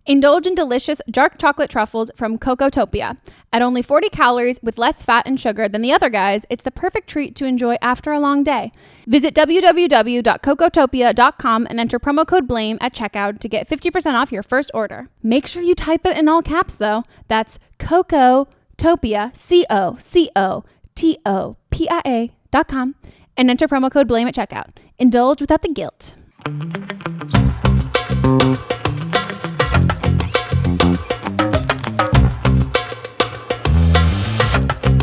Indulge in delicious dark chocolate truffles from Cocotopia. At only 40 calories with less fat and sugar than the other guys, it's the perfect treat to enjoy after a long day. Visit www.cocotopia.com and enter promo code BLAME at checkout to get 50% off your first order. Make sure you type it in all caps though. That's Cocotopia, COCOTOPIA.com, and enter promo code BLAME at checkout. Indulge without the guilt.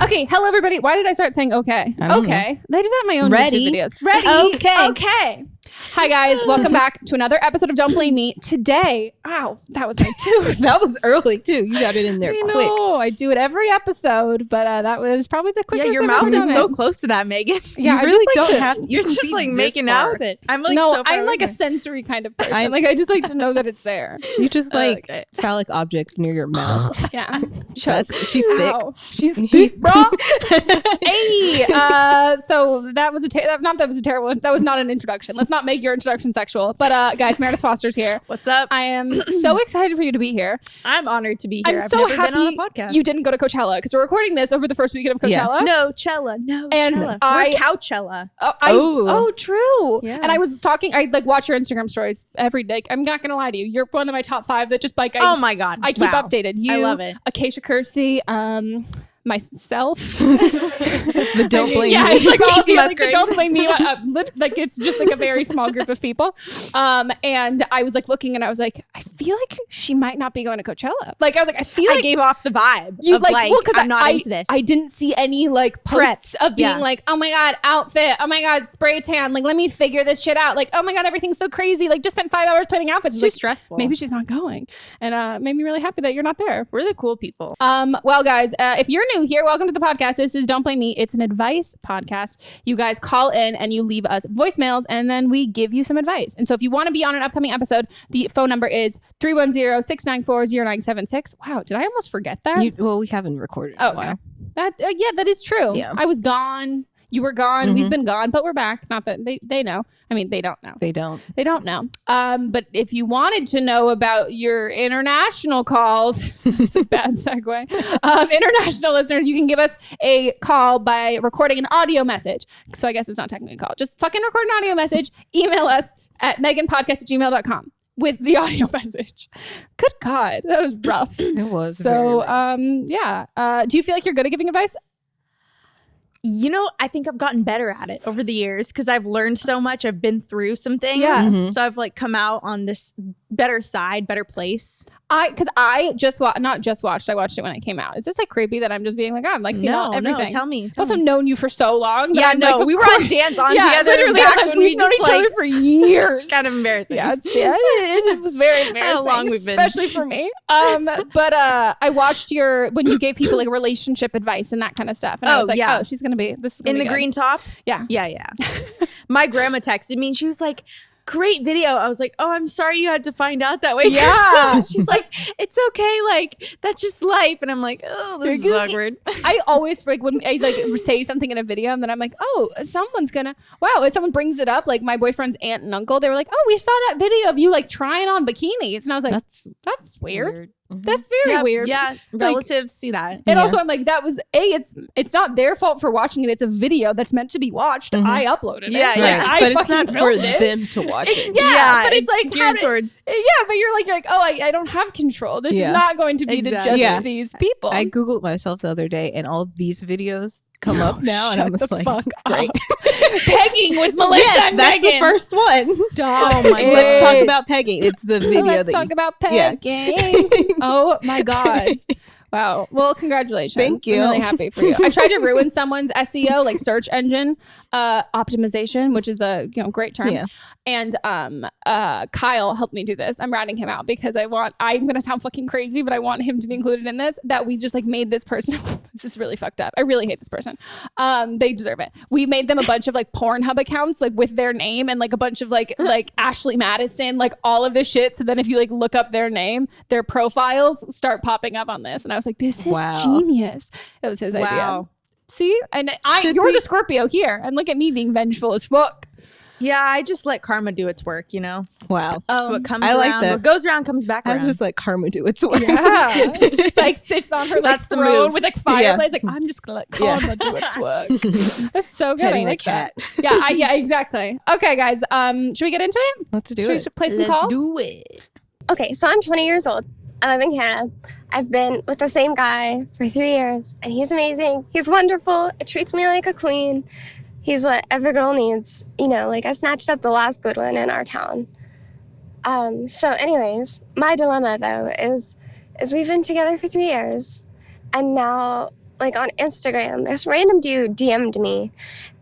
Okay, hello everybody. Why did I start saying okay? Okay. Know. They do that in my own YouTube videos. Ready? Okay. Hi guys, welcome back to another episode of Don't Blame Me. Today, ow, that was my tooth. That was early too. You got it in there quick. I do it every episode, but that was probably the quickest. Yeah, your mouth is so close to that, Meghan. Yeah, you really don't have to. You're just like making out with it. I'm like, I'm like a sensory kind of person. I just like to know that it's there. You just like phallic objects near your mouth. Yeah, she's thick. She's thick, bro. Hey, so that was terrible. That was not an introduction. Let's not make your introduction sexual. But guys, Meredith Foster's here. What's up? I am so excited for you to be here. I'm honored to be here. I'm so happy been on a podcast. You didn't go to Coachella because we're recording this over the first weekend of Coachella. Yeah. No, Chella. And we're Couchella. Oh, true. Yeah. And I was talking. I like watch your Instagram stories every day. I'm not gonna lie to you. You're one of my top 5 that just like. Oh my god. I keep updated. You, I love it. Acacia Kersey. Myself. The don't blame me. Yeah, it's like all the like, don't blame me. Like it's just like a very small group of people. And I was like looking and I was like, I feel like she might not be going to Coachella. Like I was like, I feel like I gave off the vibe you of like I'm not into this. I didn't see any like posts of being like, oh my god, outfit, oh my god, spray tan, like let me figure this shit out. Like, oh my god, everything's so crazy. Like just spent 5 hours planning outfits. It's like, stressful. Maybe she's not going. And made me really happy that you're not there. We're the cool people. Well guys, if you're new here, welcome to the podcast. This is Don't Blame Me. It's an advice podcast. You guys call in and you leave us voicemails and then we give you some advice. And so if you want to be on an upcoming episode, the phone number is 310-694-0976. Wow, did I almost forget that? We haven't recorded in a while. That is true. Yeah. I was gone. You were gone. Mm-hmm. We've been gone, but we're back. Not that they know. I mean, they don't know. They don't know. But if you wanted to know about your international calls, it's a bad segue. International listeners, you can give us a call by recording an audio message. So I guess it's not technically a call. Just fucking record an audio message. Email us at meghanpodcast@gmail.com with the audio message. Good God, that was rough. It was. So do you feel like you're good at giving advice? You know, I think I've gotten better at it over the years because I've learned so much. I've been through some things. Yeah. Mm-hmm. So I've like come out on this better side, better place. Because I just not just watched. I watched it when it came out. Is this like creepy that I'm just being like, oh, I'm like seeing everything? No, tell me. I've also known you for so long. Yeah, no, like, we were on Dance On together. Literally, back like, when we've known each other for years. It's kind of embarrassing. Yeah, it was very embarrassing, how long we've been, especially for me. But I watched when you gave people like relationship advice and that kind of stuff, and I was like, oh, she's gonna be this is in the green top. Yeah. My grandma texted me and she was like, great video. I was like, oh, I'm sorry you had to find out that way. Yeah. She's like, it's okay. Like, that's just life. And I'm like, oh, this is awkward. I always, like, when I like say something in a video and then I'm like, oh, someone's gonna, wow. If someone brings it up, like my boyfriend's aunt and uncle, they were like, oh, we saw that video of you like trying on bikinis. And I was like, that's weird. Mm-hmm. That's very weird. Yeah, relatives see that. And also I'm like, that was it's not their fault for watching it. It's a video that's meant to be watched. Mm-hmm. I uploaded it. Yeah. But it's not for them to watch it. But it's like geared towards. Yeah, but you're like, oh, I don't have control. This is not going to be just these people. I Googled myself the other day and all these videos come up now and I was like, great. Pegging with Melissa and that's Meghan. The first one. Stop. Oh my God. Let's talk about pegging. It's the video. Let's talk about pegging. Oh my God. Wow. Well, congratulations. Thank you. I'm really happy for you. I tried to ruin someone's SEO, like search engine optimization, which is a great term. Yeah. And Kyle helped me do this. I'm ratting him out because I'm going to sound fucking crazy, but I want him to be included in this, that we just like made this person. This is really fucked up. I really hate this person. They deserve it. We made them a bunch of like Pornhub accounts, like with their name and like a bunch of like Ashley Madison, like all of this shit. So then if you like look up their name, their profiles start popping up on this. And I was like, this is genius. That was his idea. See? And you're the Scorpio here. And look at me being vengeful as fuck. Yeah, I just let karma do its work, you know? Wow. What comes I around, like that. what goes around comes back I around. was just like karma do its work. Yeah. It's just like sits on her like That's the throne move. with like fireplace. Like, I'm just gonna let karma do its work. That's so good. Petting I like the cat. that. Yeah, exactly. Okay, guys. Should we get into it? Let's do Should it. we play some Let's calls? do it. Okay, so I'm 20 years old. I live in Canada. I've been with the same guy for 3 years, and he's amazing. He's wonderful. He treats me like a queen. He's what every girl needs. You know, like I snatched up the last good one in our town. So anyways, my dilemma though is we've been together for 3 years, and now like on Instagram, this random dude DM'd me,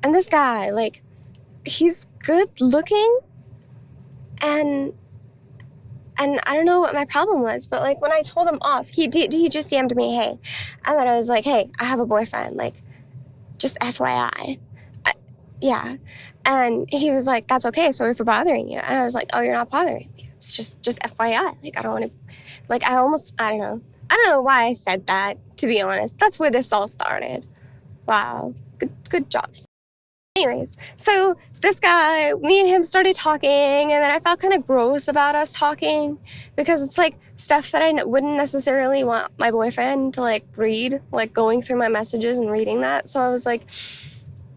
and this guy, like, he's good looking, and I don't know what my problem was, but like when I told him off, he just DM'd me, hey, and then I was like, hey, I have a boyfriend, like, just FYI. Yeah. And he was like, that's okay, sorry for bothering you. And I was like, oh, you're not bothering me. It's just FYI. Like, I don't want to, like, I don't know why I said that, to be honest. That's where this all started. Wow. Good job. Anyways, so this guy, me and him started talking, and then I felt kind of gross about us talking because it's like stuff that I wouldn't necessarily want my boyfriend to like read, like going through my messages and reading that. So I was like,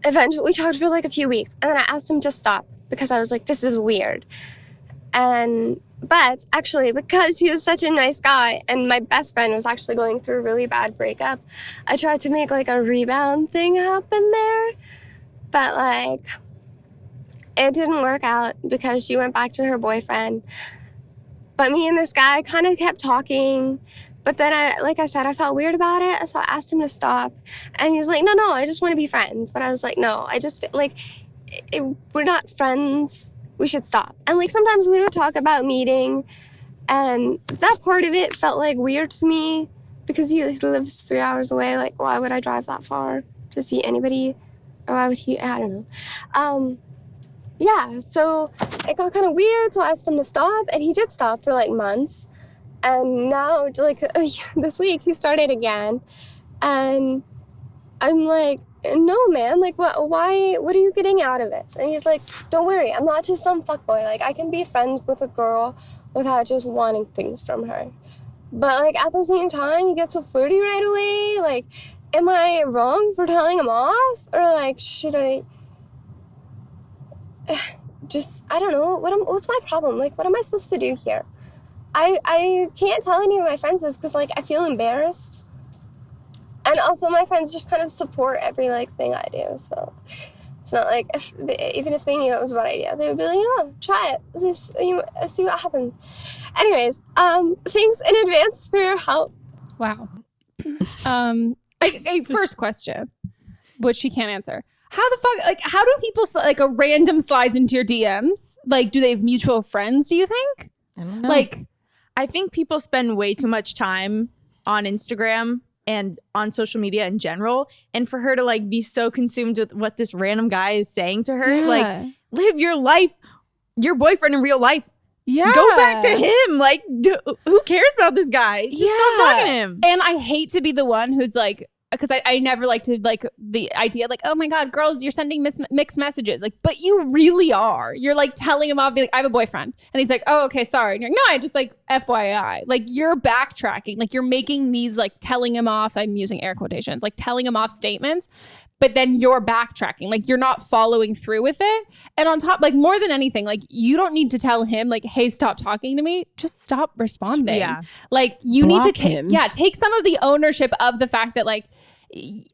eventually we talked for like a few weeks, and then I asked him to stop because I was like, this is weird. But actually, because he was such a nice guy and my best friend was actually going through a really bad breakup, I tried to make like a rebound thing happen there. But like, it didn't work out because she went back to her boyfriend. But me and this guy kind of kept talking. But then I felt weird about it. So I asked him to stop. And he's like, no, I just want to be friends. But I was like, no, I just feel like we're not friends. We should stop. And like sometimes we would talk about meeting. And that part of it felt like weird to me because he lives 3 hours away. Like, why would I drive that far to see anybody? Or why would he? I don't know. Yeah, so it got kind of weird. So I asked him to stop. And he did stop for like months. And now, like, this week, he started again. And I'm like, no, man, like, what are you getting out of it? And he's like, don't worry, I'm not just some fuckboy. Like, I can be friends with a girl without just wanting things from her. But, like, at the same time, you get so flirty right away. Like, am I wrong for telling him off? Or, like, should I just, I don't know. What's my problem? Like, what am I supposed to do here? I can't tell any of my friends this because, like, I feel embarrassed. And also my friends just kind of support every, like, thing I do. So it's not like, even if they knew it was a bad idea, they would be like, oh, try it. Just see what happens. Anyways, thanks in advance for your help. Wow. First question, which she can't answer. How the fuck, like, how do people, like, a random slides into your DMs? Like, do they have mutual friends, do you think? I don't know. Like, I think people spend way too much time on Instagram and on social media in general. And for her to like be so consumed with what this random guy is saying to her, like, live your life, your boyfriend in real life. Yeah. Go back to him. Like, who cares about this guy? Just stop talking to him. And I hate to be the one who's like, because I never like to like the idea like, oh my God, girls, you're sending mixed messages. Like, but you really are. You're like telling him off, be like, I have a boyfriend. And he's like, oh, okay, sorry. And you're like, no, I just like FYI. Like you're backtracking. Like you're making these like telling him off. I'm using air quotations, like telling him off statements. But then you're backtracking. Like you're not following through with it. And on top, like more than anything, like you don't need to tell him like, hey, stop talking to me. Just stop responding. Yeah. Like you Block need to take some of the ownership of the fact that like,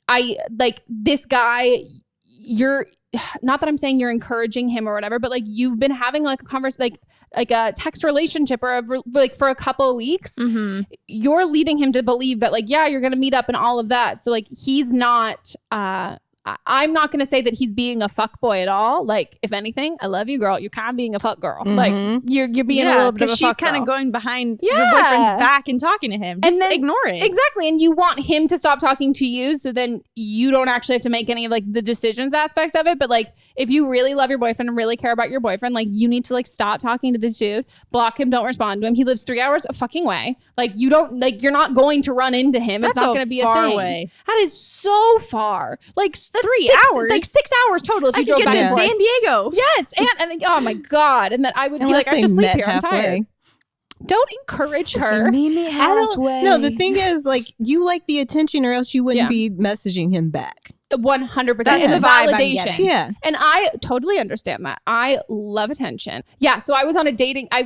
I like this guy, you're not that I'm saying you're encouraging him or whatever, but like you've been having like a conversation, like a text relationship or like for a couple of weeks. Mm-hmm. You're leading him to believe that like, yeah, you're going to meet up and all of that. So like, he's not, I'm not going to say that he's being a fuckboy at all. Like, if anything, I love you, girl. You're kind of being a fuck girl. Mm-hmm. Like, you're being a little bit of a fuck girl. She's kind of going behind your boyfriend's back and talking to him. Just ignore it. Exactly. And you want him to stop talking to you so then you don't actually have to make any of like the decisions aspects of it. But like, if you really love your boyfriend and really care about your boyfriend, like you need to like stop talking to this dude, block him, don't respond to him. He lives 3 hours a fucking way. Like you don't, like you're not going to run into him. It's not going to be a thing. Away. That is so far. Like that's 3 hours, like 6 hours total. If you drove could back get and to forth. San Diego. Yes, and then, oh my god, and then I would be like, I have to sleep here. I'm tired. Don't encourage her. No, the thing is, like, you like the attention, or else you wouldn't be messaging him back. 100%. That's And the the vibe I'm validation. getting. Yeah. And I totally understand that. I love attention. Yeah. So I was on a dating, I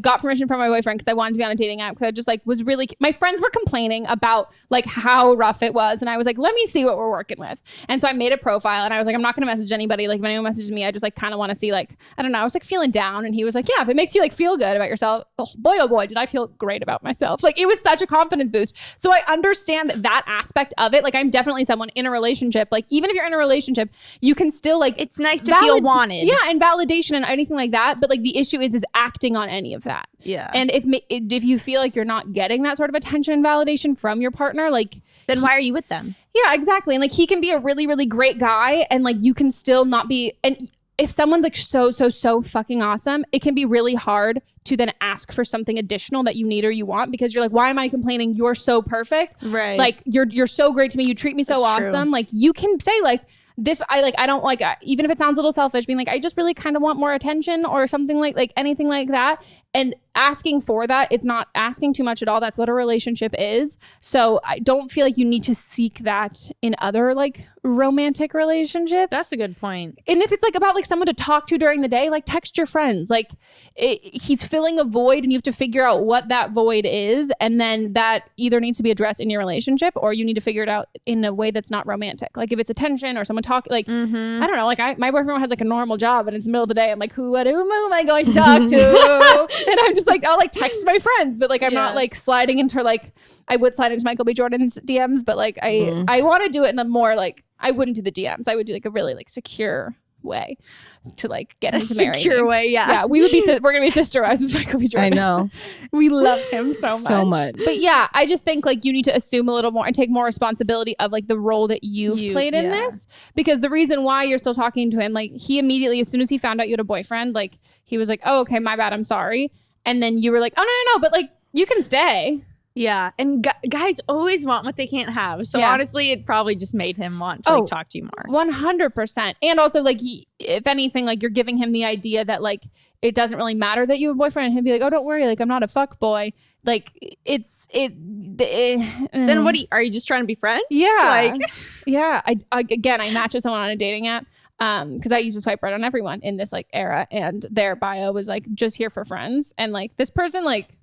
got permission from my boyfriend because I wanted to be on a dating app because I just like was really, my friends were complaining about like how rough it was. And I was like, let me see what we're working with. And so I made a profile and I was like, I'm not going to message anybody. Like if anyone messages me, I just like kind of want to see like, I don't know. I was like feeling down and he was like, yeah, if it makes you like feel good about yourself. Oh boy, did I feel great about myself. Like it was such a confidence boost. So I understand that aspect of it. Like I'm definitely someone in a relationship. Like even if you're in a relationship, you can still like, it's nice to feel wanted. Yeah, and validation and anything like that. But like the issue is acting on any of that. Yeah. And if you feel like you're not getting that sort of attention and validation from your partner, like then why are you with them? Yeah, exactly. And like he can be a really, really great guy, and like you can still not be. And if someone's like so fucking awesome, it can be really hard to then ask for something additional that you need or you want, because you're like, why am I complaining? You're so perfect. Right. Like you're so great to me. You treat me so That's awesome. true. Like you can say like this, I don't like, even if it sounds a little selfish, being like, I just really kind of want more attention or something like anything like that. And asking for that, it's not asking too much at all. That's what a relationship is. So I don't feel like you need to seek that in other like romantic relationships. That's a good point. And if it's like about like someone to talk to during the day, like text your friends. Like he's filling a void and you have to figure out what that void is. And then that either needs to be addressed in your relationship or you need to figure it out in a way that's not romantic. Like if it's attention or someone talk, like, I don't know, like my boyfriend has like a normal job and it's the middle of the day. I'm like, who am I going to talk to? And I'm just like, I'll like text my friends, but like, I'm not like sliding into like, I would slide into Michael B. Jordan's DMs, but like I want to do it in a more like, I wouldn't do the DMs. I would do like a really like secure way to like get him to marry me. Secure way, yeah. We would be, we're gonna be sister wives with Michael B. Jordan. I know. We love him so much. But yeah, I just think like you need to assume a little more and take more responsibility of like the role that you've played in this, because the reason why you're still talking to him, like he immediately, as soon as he found out you had a boyfriend, like he was like, oh, okay, my bad, I'm sorry. And then you were like, oh no, but like you can stay. Yeah, and guys always want what they can't have. So honestly, it probably just made him want to like, talk to you more. 100%. And also, like, if anything, like you're giving him the idea that like it doesn't really matter that you have a boyfriend, and he'd be like, "Oh, don't worry, like I'm not a fuck boy." Like Then what are you just trying to be friends? Yeah, like yeah. I matched with someone on a dating app because I used to swipe right on everyone in this like era, and their bio was like just here for friends, and like this person like.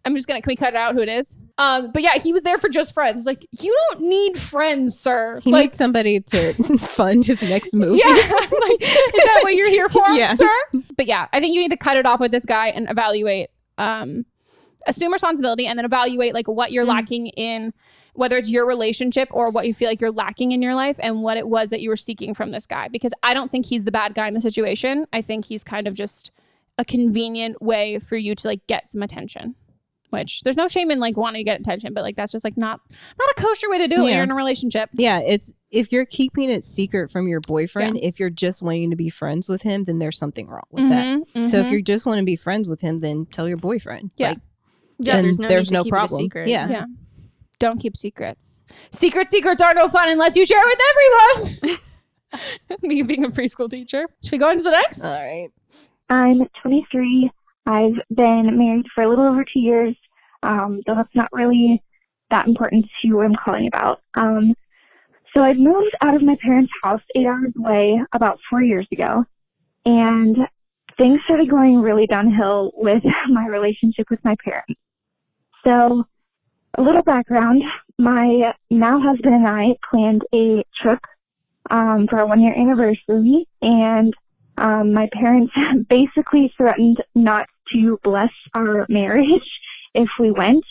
Can we cut it out who it is? But yeah, he was there for just friends. Like, you don't need friends, sir. He like, needs somebody to fund his next movie. Yeah. Like, is that what you're here for, Yeah. sir? But yeah, I think you need to cut it off with this guy and evaluate, assume responsibility, and then evaluate like what you're lacking in, whether it's your relationship or what you feel like you're lacking in your life, and what it was that you were seeking from this guy. Because I don't think he's the bad guy in the situation. I think he's kind of just a convenient way for you to like get some attention. Which there's no shame in like wanting to get attention, but like that's just like not a kosher way to do it when you're in a relationship. Yeah, it's if you're keeping it secret from your boyfriend, if you're just wanting to be friends with him, then there's something wrong with that. So if you just want to be friends with him, then tell your boyfriend. Yeah. Like, there's no problem. Secret. Yeah. Don't keep secrets. Secrets are no fun unless you share with everyone. Me being a preschool teacher. Should we go into the next? All right. I'm 23. I've been married for a little over 2 years, though that's not really that important to what I'm calling about. So I moved out of my parents' house 8 hours away about 4 years ago, and things started going really downhill with my relationship with my parents. So a little background, my now husband and I planned a trip for our 1-year anniversary, and my parents basically threatened not to bless our marriage if we went,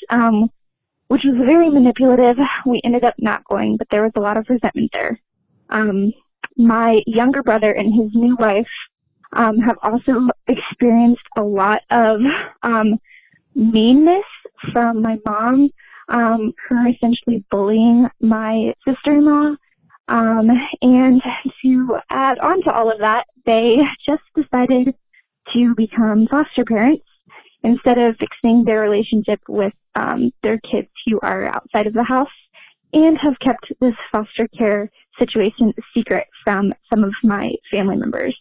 which was very manipulative. We ended up not going, but there was a lot of resentment there. My younger brother and his new wife have also experienced a lot of meanness from my mom, her essentially bullying my sister-in-law. And to add on to all of that, they just decided to become foster parents instead of fixing their relationship with their kids who are outside of the house, and have kept this foster care situation a secret from some of my family members.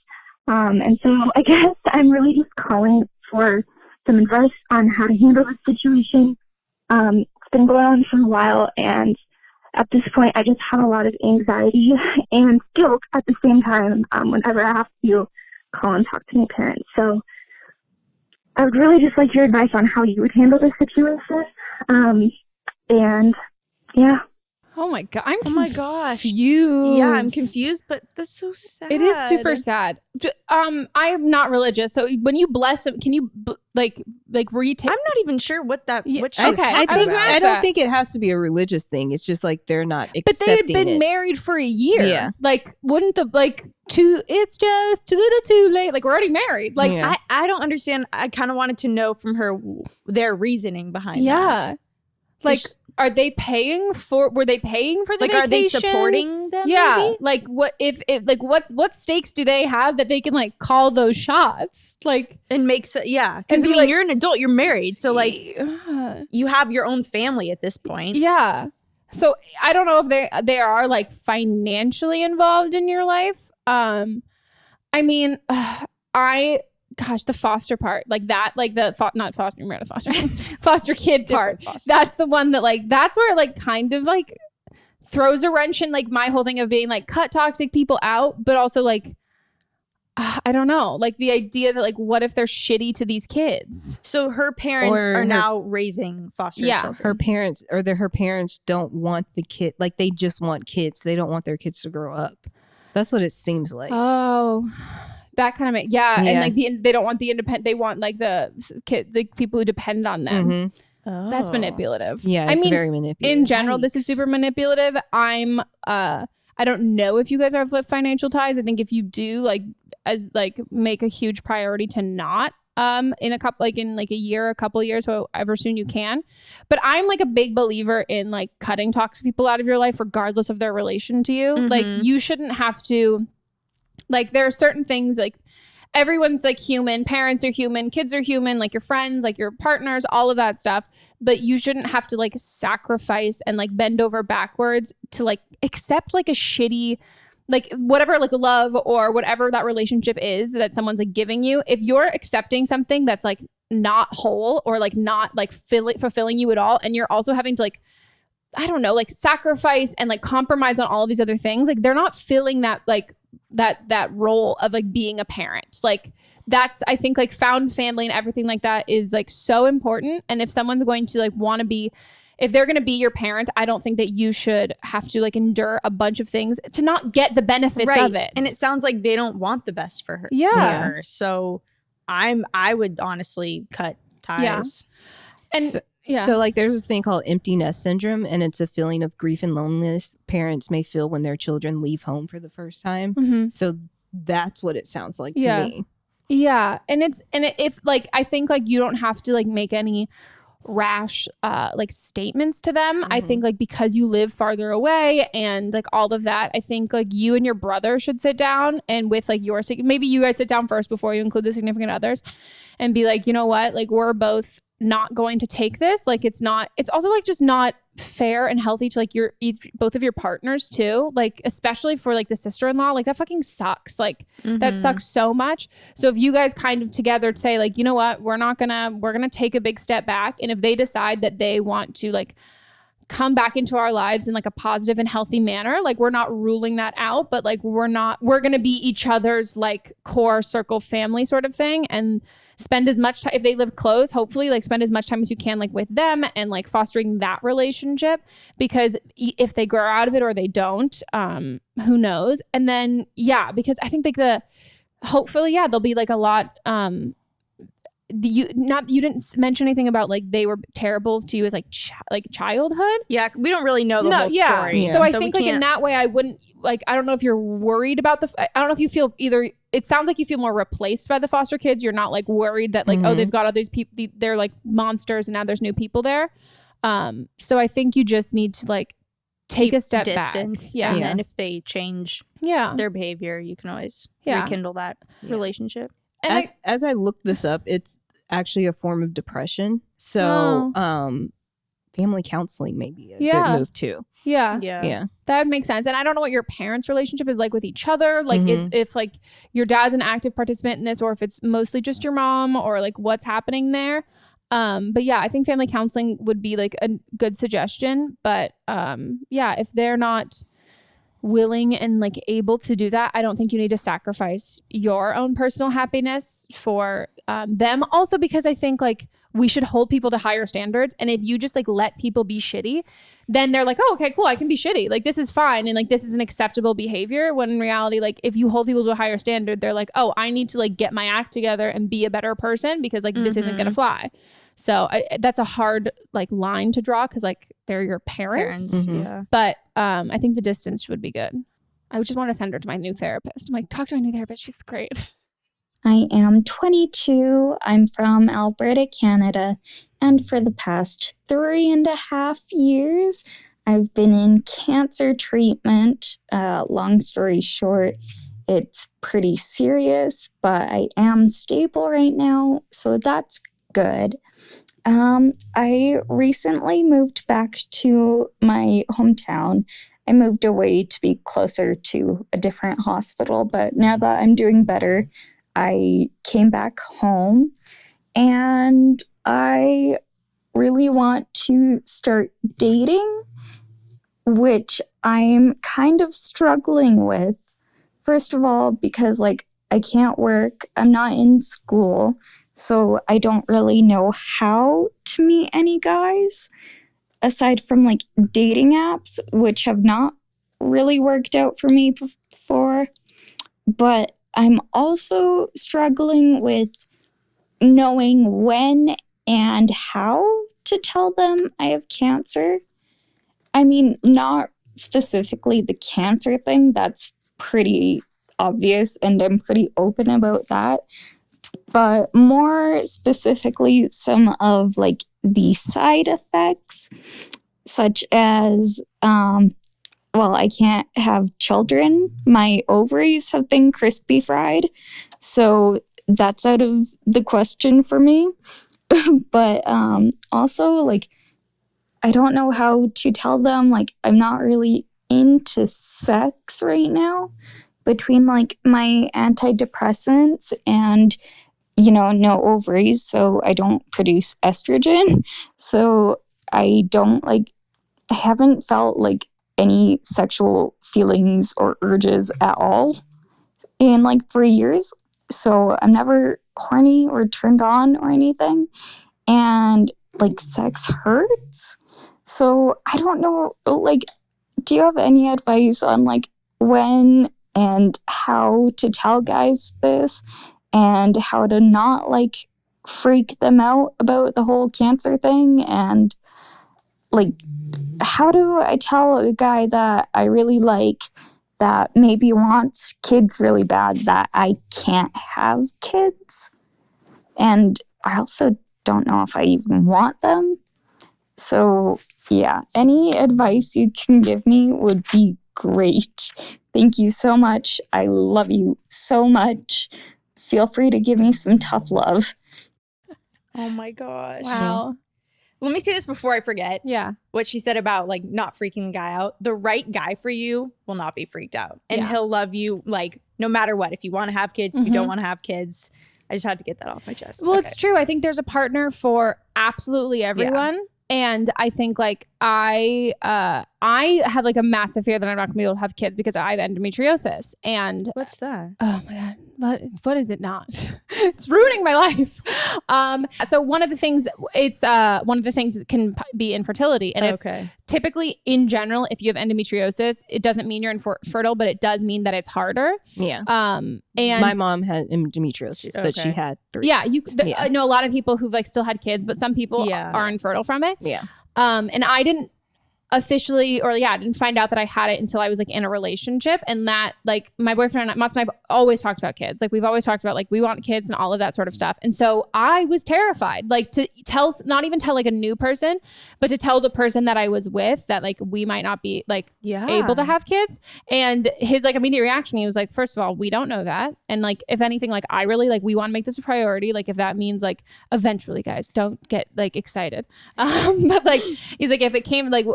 And so I guess I'm really just calling for some advice on how to handle this situation. It's been going on for a while, and at this point, I just have a lot of anxiety and guilt at the same time whenever I have to call and talk to my parents. So I would really just like your advice on how you would handle this situation. And yeah. Oh my god! Oh my gosh! Confused. Yeah, I'm confused, but that's so sad. It is super sad. I'm not religious, so when you bless him, can you retake? I'm not even sure what that. What she was okay, talking about. I don't think it has to be a religious thing. It's just like they're not accepting it. But they had been married for a year. Yeah. Like, wouldn't it's just too little, too late. Like, we're already married. Like, Yeah. I don't understand. I kind of wanted to know from her their reasoning behind that. yeah. Like, were they paying for the vacation? Are they supporting them? Yeah. Maybe? Like, what stakes do they have that they can like call those shots? Like, And makes yeah. Because And be like- you're an adult. You're married, so like uh, you have your own family at this point. yeah. So I don't know if they are like financially involved in your life. I mean, the foster part, like that, like the not foster, Meredith Foster, foster kid part. Foster. That's the one that like, that's where it like kind of like throws a wrench in like my whole thing of being like cut toxic people out, but also like, I don't know, like the idea that like, what if they're shitty to these kids? So her parents are now raising foster children. Her parents don't want the kid, like they just want kids. They don't want their kids to grow up. That's what it seems like. Oh, that kind of and like they don't want the independent. They want like the kids, like people who depend on them. Mm-hmm. Oh. That's manipulative. Yeah, it's very manipulative. In general, this is super manipulative. I don't know if you guys have financial ties. I think if you do, make a huge priority to not in a year, a couple years, however soon you can. But I'm like a big believer in like cutting toxic people out of your life regardless of their relation to you. Mm-hmm. Like you shouldn't have to, like there are certain things like everyone's like human, parents are human, kids are human, like your friends, like your partners, all of that stuff. But you shouldn't have to like sacrifice and like bend over backwards to like accept like a shitty, like whatever, like love or whatever that relationship is that someone's like giving you. If you're accepting something that's like not whole or like not like fulfilling you at all, and you're also having to like, I don't know, like sacrifice and like compromise on all of these other things, like they're not filling that like that role of like being a parent. Like that's, I think like found family and everything like that is like so important. And if someone's going to like want to be, if they're going to be your parent, I don't think that you should have to like endure a bunch of things to not get the benefits of it. And it sounds like they don't want the best for her. Yeah. For her. So I would honestly cut ties. And So like there's this thing called empty nest syndrome, and it's a feeling of grief and loneliness parents may feel when their children leave home for the first time. Mm-hmm. So that's what it sounds like to me. Yeah. If like, I think like you don't have to like make any rash like statements to them. I think like because you live farther away and like all of that, I think like you and your brother should sit down and with like maybe you guys sit down first before you include the significant others and be like, you know what, like we're both not going to take this. Like it's also like just not fair and healthy to like both of your partners too. Like especially for like the sister-in-law, like that fucking sucks. Like that sucks so much. So if you guys kind of together say like, you know what, we're gonna take a big step back. And if they decide that they want to like come back into our lives in like a positive and healthy manner, like we're not ruling that out, but like we're gonna be each other's like core circle family sort of thing, and spend as much time, if they live close, hopefully like spend as much time as you can like with them and like fostering that relationship, because if they grow out of it or they don't, who knows. And then because I think like hopefully there'll be like a lot you didn't mention anything about like they were terrible to you as like childhood. Yeah, we don't really know the whole story. So I think like in that way I wouldn't like, I don't know if you're worried about I don't know if you feel either, it sounds like you feel more replaced by the foster kids. You're not like worried that like, oh, they've got all these people, they're like monsters and now there's new people there. So I think you just need to like take a step distance, back. And then if they change their behavior, you can always rekindle that relationship. And as I looked this up, it's actually a form of depression. So family counseling may be a good move too. Yeah. That would make sense. And I don't know what your parents' relationship is like with each other. Like if like your dad's an active participant in this, or if it's mostly just your mom, or like what's happening there. But yeah, I think family counseling would be like a good suggestion. But if they're not willing and like able to do that, I don't think you need to sacrifice your own personal happiness for them. Also, because I think like we should hold people to higher standards. And if you just like let people be shitty, then they're like, oh, okay, cool, I can be shitty. Like this is fine. And like this is an acceptable behavior. When in reality, like if you hold people to a higher standard, they're like, oh, I need to like get my act together and be a better person because like this isn't gonna fly. So that's a hard like line to draw because like they're your parents. Yeah. But I think the distance would be good. I would just want to send her to my new therapist. I'm like, talk to my new therapist. She's great. I am 22. I'm from Alberta, Canada. And for the past 3.5 years, I've been in cancer treatment. Long story short, it's pretty serious, but I am stable right now. So that's good. I recently moved back to my hometown. I moved away to be closer to a different hospital, but now that I'm doing better, I came back home and I really want to start dating, which I'm kind of struggling with. First of all, because like I can't work, I'm not in school, so I don't really know how to meet any guys aside from like dating apps, which have not really worked out for me before. But I'm also struggling with knowing when and how to tell them I have cancer. I mean, not specifically the cancer thing, that's pretty obvious and I'm pretty open about that. But more specifically, some of like the side effects, such as, I can't have children. My ovaries have been crispy fried, so that's out of the question for me. But also, like, I don't know how to tell them, like, I'm not really into sex right now between, like, my antidepressants and, no ovaries, so I don't produce estrogen. So I haven't felt, like, any sexual feelings or urges at all in, like, 3 years. So I'm never horny or turned on or anything. And, like, sex hurts. So I don't know, like, do you have any advice on, like, when and how to tell guys this and how to not, like, freak them out about the whole cancer thing? And, like, how do I tell a guy that I really like that maybe wants kids really bad that I can't have kids? And I also don't know if I even want them. So, yeah, any advice you can give me would be great. Thank you so much. I love you so much. Feel free to give me some tough love. Oh my gosh. Wow. Let me say this before I forget. Yeah. What she said about like not freaking the guy out. The right guy for you will not be freaked out. And he'll love you like no matter what. If you want to have kids, if you don't want to have kids. I just had to get that off my chest. Well, it's true. I think there's a partner for absolutely everyone. Yeah. And I think like I have like a massive fear that I'm not gonna be able to have kids because I have endometriosis. And what's that? Oh my God. What is it not? It's ruining my life. So one of the things can be infertility. And it's typically in general, if you have endometriosis, it doesn't mean you're infertile, but it does mean that it's harder. Yeah. And my mom had endometriosis, but she had 3 kids. I know a lot of people who've like still had kids, but some people are infertile from it. Yeah. And I didn't officially, or I didn't find out that I had it until I was like in a relationship. And that like my boyfriend Mats and I've always talked about kids. Like we've always talked about like we want kids and all of that sort of stuff. And so I was terrified, like to tell, not even tell like a new person, but to tell the person that I was with that like we might not be like able to have kids. And his like immediate reaction, he was like, first of all, we don't know that. And like, if anything, like I really like, we want to make this a priority. Like if that means like eventually, guys, don't get like excited. But like, he's like, if it came like,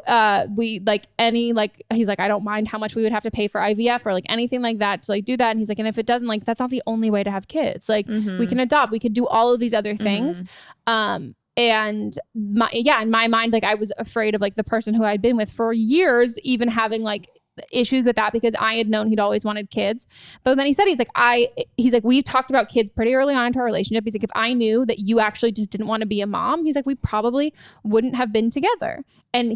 we like any, like, he's like, I don't mind how much we would have to pay for IVF or like anything like that to like do that. And he's like, and if it doesn't, like, that's not the only way to have kids. Like we can adopt, we could do all of these other things. And in my mind, like I was afraid of like the person who I'd been with for years, even having like issues with that because I had known he'd always wanted kids. But then he said, he's like, we talked about kids pretty early on into our relationship. He's like, if I knew that you actually just didn't want to be a mom, he's like, we probably wouldn't have been together. And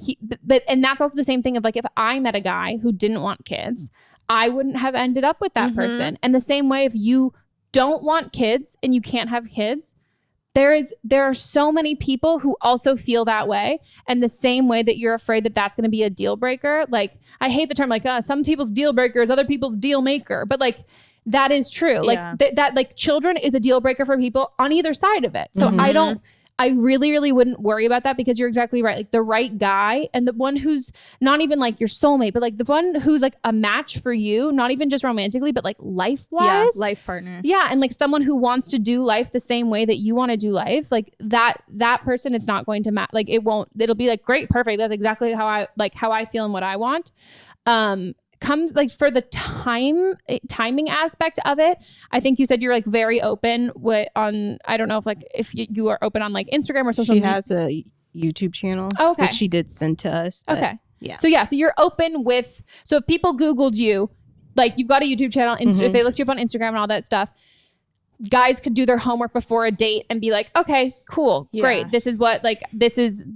and that's also the same thing of like, if I met a guy who didn't want kids, I wouldn't have ended up with that person. And the same way, if you don't want kids and you can't have kids, there are so many people who also feel that way. And the same way that you're afraid that that's going to be a deal breaker. Like, I hate the term like some people's deal breaker is other people's deal maker, but like that is true. Like that like children is a deal breaker for people on either side of it. So I really, really wouldn't worry about that because you're exactly right. Like the right guy and the one who's not even like your soulmate, but like the one who's like a match for you, not even just romantically, but like life-wise. Yeah, life partner. Yeah, and like someone who wants to do life the same way that you want to do life. Like that person, it's not going to matter. Like it'll be like great, perfect. That's exactly how I feel and what I want. Comes like for the timing aspect of it. I think you said you're like very open I don't know if you are open on like Instagram or social media. She has a YouTube channel that she did send to us. Okay. Yeah. So you're open with, so if people Googled you, like you've got a YouTube channel, if they looked you up on Instagram and all that stuff, guys could do their homework before a date and be like, okay, cool, great. This is what, like,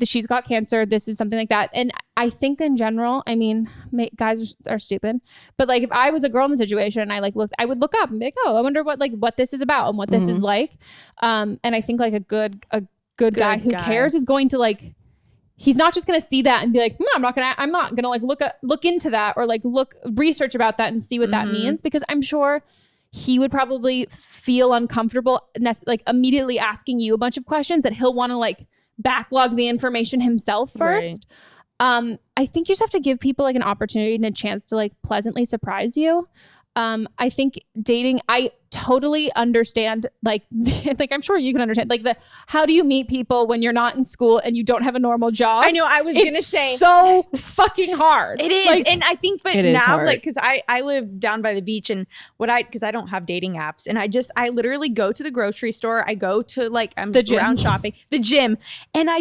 she's got cancer. This is something like that. And I think in general, I mean, guys are stupid, but like if I was a girl in the situation and I would look up and be like, oh, I wonder what this is about and what this is like. And I think like a good guy who cares is going to like, he's not just going to see that and be like, I'm not going to like look into that or like research about that and see what that means, because I'm sure he would probably feel uncomfortable like immediately asking you a bunch of questions that he'll want to like backlog the information himself first. Right. I think you just have to give people like an opportunity and a chance to like pleasantly surprise you. I think dating, I totally understand, like I'm sure you can understand, like how do you meet people when you're not in school and you don't have a normal job? I know, I was going to say. So fucking hard. It is. Like, and I think, but now, like, cause I live down by the beach and cause I don't have dating apps and I literally go to the grocery store. I go to like, I'm around shopping, the gym. And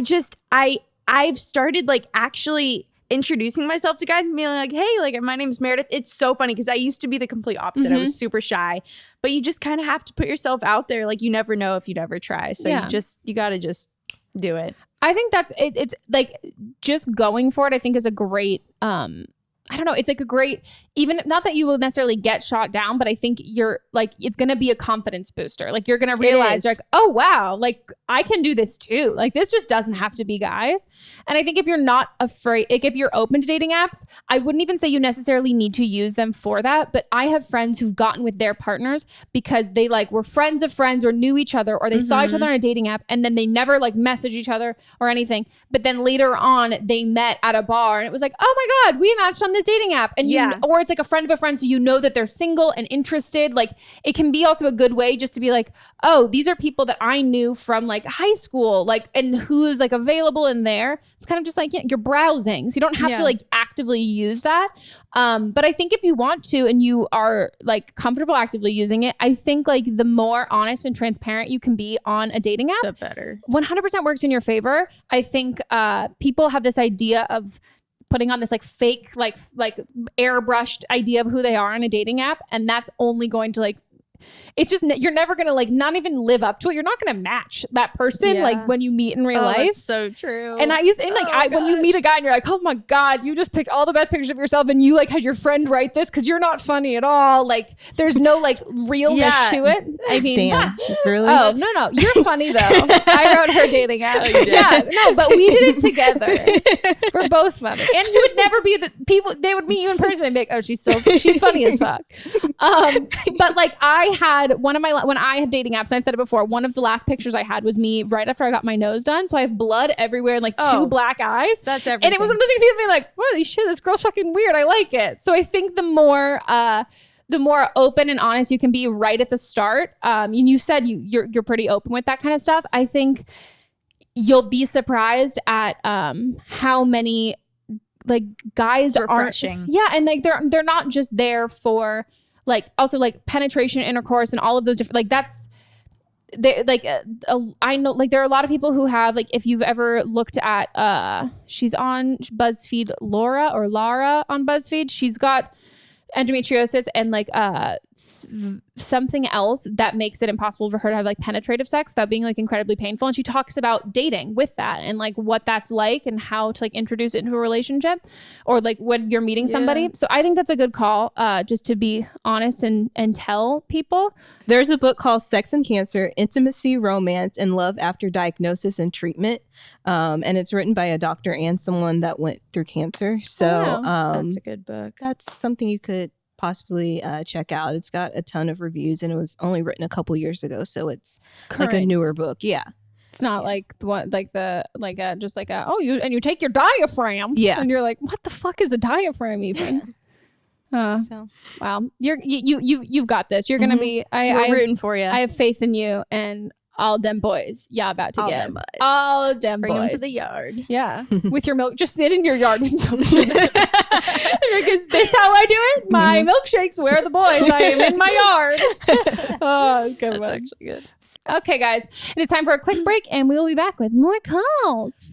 I've started like actually introducing myself to guys and being like, hey, like my name's Meredith. It's so funny because I used to be the complete opposite. I was super shy, but you just kind of have to put yourself out there. Like you never know if you'd ever try. So you got to just do it. I think that's it. It's like just going for it, I think is a great, I don't know. It's like a great, even not that you will necessarily get shot down, but I think you're like, it's going to be a confidence booster. Like you're going to realize you're like, oh, wow, like I can do this too. Like this just doesn't have to be guys. And I think if you're not afraid, like if you're open to dating apps, I wouldn't even say you necessarily need to use them for that. But I have friends who've gotten with their partners because they like were friends of friends or knew each other or they saw each other on a dating app and then they never like messaged each other or anything. But then later on they met at a bar and it was like, oh my God, we matched on this dating app. And or it's like a friend of a friend, so you know that they're single and interested. Like it can be also a good way just to be like, oh, these are people that I knew from like high school, like, and who's like available in there. It's kind of just like you're browsing, so you don't have to like actively use that. But I think if you want to and you are like comfortable actively using it, I think like the more honest and transparent you can be on a dating app, the better. 100% works in your favor. I think people have this idea of putting on this like fake, like airbrushed idea of who they are on a dating app. And that's only going to like it's just, you're never going to like not even live up to it. You're not going to match that person like when you meet in real life. That's so true. And when you meet a guy and you're like, oh my God, you just picked all the best pictures of yourself and you like had your friend write this because you're not funny at all. Like there's no like realness to it. I mean, damn, really? Oh, no. You're funny though. I wrote her dating app. Yeah, no, but we did it together. We're both funny. And you would never be the people, they would meet you in person and be like, oh, she's funny as fuck. But like I had when I had dating apps, and I've said it before, one of the last pictures I had was me right after I got my nose done. So I have blood everywhere and like two black eyes. That's everything. And it was one of those things people being like, holy shit, this girl's fucking weird. I like it. So I think the more open and honest you can be right at the start. And you said you're pretty open with that kind of stuff. I think you'll be surprised at how many like guys are refreshing. Yeah, and like they're not just there for like also like penetration, intercourse, and all of those different like that's. They like I know like there are a lot of people who have like if you've ever looked at she's on BuzzFeed Lara on BuzzFeed, she's got endometriosis and like something else that makes it impossible for her to have like penetrative sex without being like incredibly painful, and she talks about dating with that and like what that's like and how to like introduce it into a relationship or like when you're meeting somebody. So I think that's a good call, just to be honest and tell people. There's a book called Sex and Cancer: Intimacy, Romance, and Love After Diagnosis and Treatment, and it's written by a doctor and someone that went through cancer. So that's a good book. That's something you could possibly check out. It's got a ton of reviews and it was only written a couple years ago, so it's like a newer book. Yeah, it's not like what like the like a just like a you take your diaphragm. Yeah, and you're like, what the fuck is a diaphragm even? So wow, you've got this. You're gonna be. I'm rooting for you. I have faith in you and all them boys. Yeah, about to get all them boys. Bring them to the yard. Yeah, with your milk. Just sit in your yard with milkshakes. Is this how I do it? My milkshakes. Where are the boys? I am in my yard. Oh, good. That's actually good. Okay, guys, it is time for a quick break, and we will be back with more calls.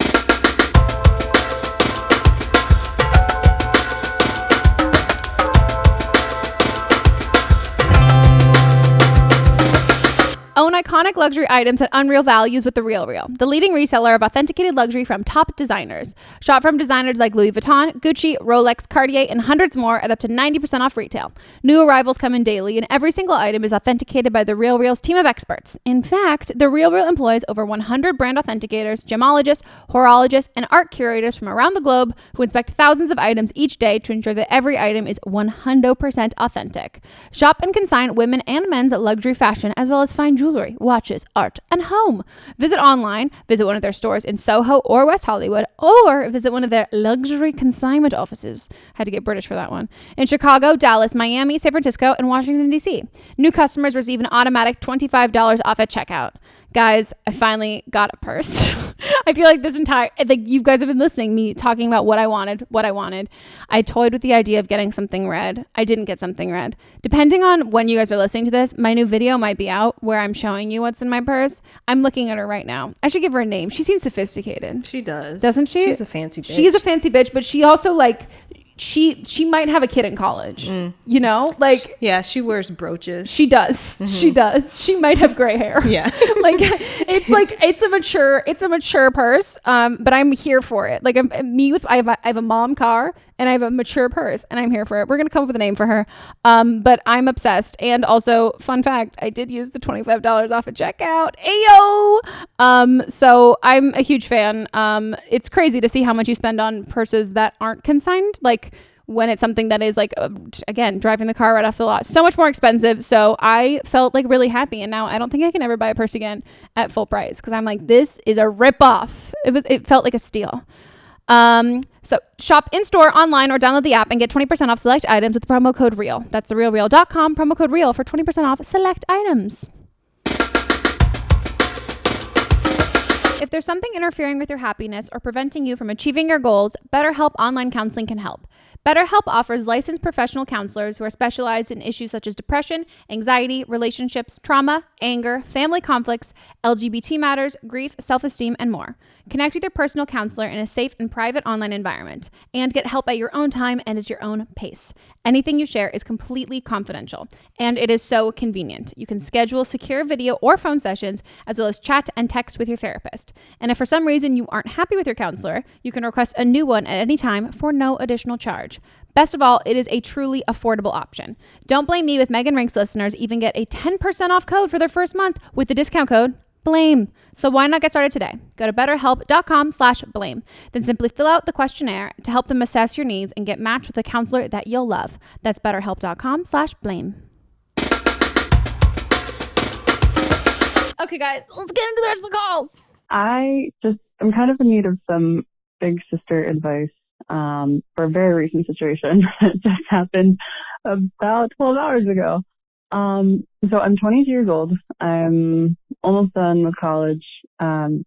Own iconic luxury items at unreal values with The RealReal, the leading reseller of authenticated luxury from top designers. Shop from designers like Louis Vuitton, Gucci, Rolex, Cartier, and hundreds more at up to 90% off retail. New arrivals come in daily, and every single item is authenticated by The RealReal's team of experts. In fact, The RealReal employs over 100 brand authenticators, gemologists, horologists, and art curators from around the globe who inspect thousands of items each day to ensure that every item is 100% authentic. Shop and consign women and men's luxury fashion, as well as fine jewelry, watches, art, and home. Visit online, visit one of their stores in Soho or West Hollywood, or visit one of their luxury consignment offices. Had to get British for that one. In Chicago, Dallas, Miami, San Francisco, and Washington, D.C. New customers receive an automatic $25 off at checkout. Guys, I finally got a purse. I feel like like you guys have been listening, me talking about what I wanted. I toyed with the idea of getting something red. I didn't get something red. Depending on when you guys are listening to this, my new video might be out where I'm showing you what's in my purse. I'm looking at her right now. I should give her a name. She seems sophisticated. She does. Doesn't she? She's a fancy bitch. She is a fancy bitch, but she also like... She might have a kid in college, you know, like, yeah, she wears brooches. She does. She does. She might have gray hair. Yeah. It's a mature purse. But I'm here for it. Like I have a mom car and I have a mature purse and I'm here for it. We're going to come up with a name for her. But I'm obsessed. And also fun fact, I did use the $25 off at checkout. Ayo. So I'm a huge fan. It's crazy to see how much you spend on purses that aren't consigned. Like, when it's something that is like, again, driving the car right off the lot, so much more expensive. So I felt like really happy. And now I don't think I can ever buy a purse again at full price because I'm like, this is a ripoff. It felt like a steal. So shop in store, online, or download the app and get 20% off select items with the promo code REAL. That's therealreal.com, promo code REAL for 20% off select items. If there's something interfering with your happiness or preventing you from achieving your goals, Betterhelp Online Counseling can help. Betterhelp offers licensed professional counselors who are specialized in issues such as depression, anxiety, relationships, trauma, anger, family conflicts, LGBT matters, grief, self-esteem, and more. Connect with your personal counselor in a safe and private online environment, and get help at your own time and at your own pace. Anything you share is completely confidential, and it is so convenient. You can schedule secure video or phone sessions, as well as chat and text with your therapist. And if for some reason you aren't happy with your counselor, you can request a new one at any time for no additional charge. Best of all, it is a truly affordable option. Don't blame me with Meghan Rienks listeners even get a 10% off code for their first month with the discount code BLAME. So why not get started today? Go to betterhelp.com/blame. Then simply fill out the questionnaire to help them assess your needs and get matched with a counselor that you'll love. That's betterhelp.com/blame. Okay, guys, let's get into the rest of the calls. I'm kind of in need of some big sister advice for a very recent situation that just happened about 12 hours ago. So I'm 22 years old. I'm almost done with college. And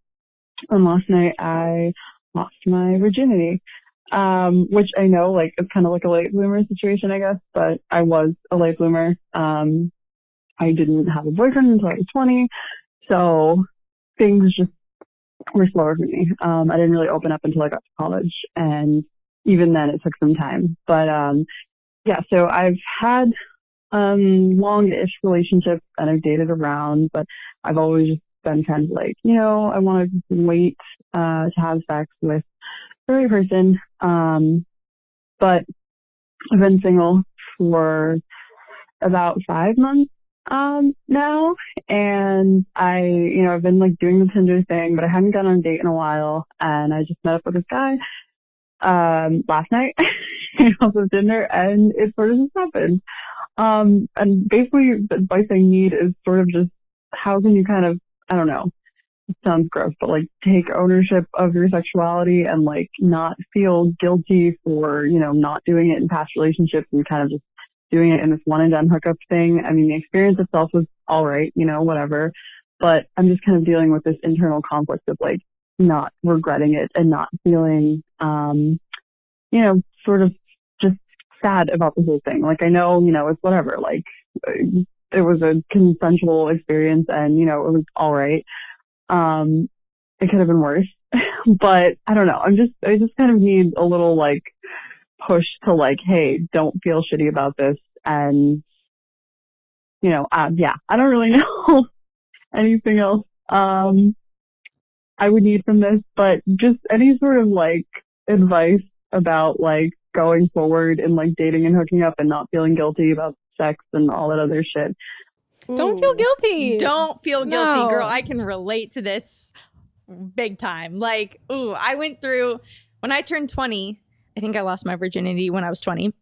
last night I lost my virginity, which I know, like, it's kind of like a late bloomer situation, I guess, but I was a late bloomer. I didn't have a boyfriend until I was 20. So things just were slower for me. I didn't really open up until I got to college. And even then it took some time. But, yeah, so I've had long-ish relationships and I've dated around, but I've always just been kind of like, I want to wait to have sex with the right person. But I've been single for about 5 months now, and I've been like doing the Tinder thing, but I hadn't gone on a date in a while, and I just met up with this guy last night off of Tinder, and it sort of just happened. And basically the advice I need is sort of just how can you kind of, I don't know, it sounds gross, but like take ownership of your sexuality and like not feel guilty for, not doing it in past relationships and kind of just doing it in this one and done hookup thing. I mean, the experience itself was all right, whatever, but I'm just kind of dealing with this internal conflict of like not regretting it and not feeling, sort of just sad about the whole thing. Like, I know, it's whatever, like it was a consensual experience and, it was all right. It could have been worse, but I don't know. I just kind of need a little like push to like, hey, don't feel shitty about this. And, yeah, I don't really know anything else I would need from this, but just any sort of like advice about like going forward and like dating and hooking up and not feeling guilty about sex and all that other shit. Don't feel guilty. Don't feel guilty, No. girl. I can relate to this big time. Like, I went through, when I turned 20, I think I lost my virginity when I was 20.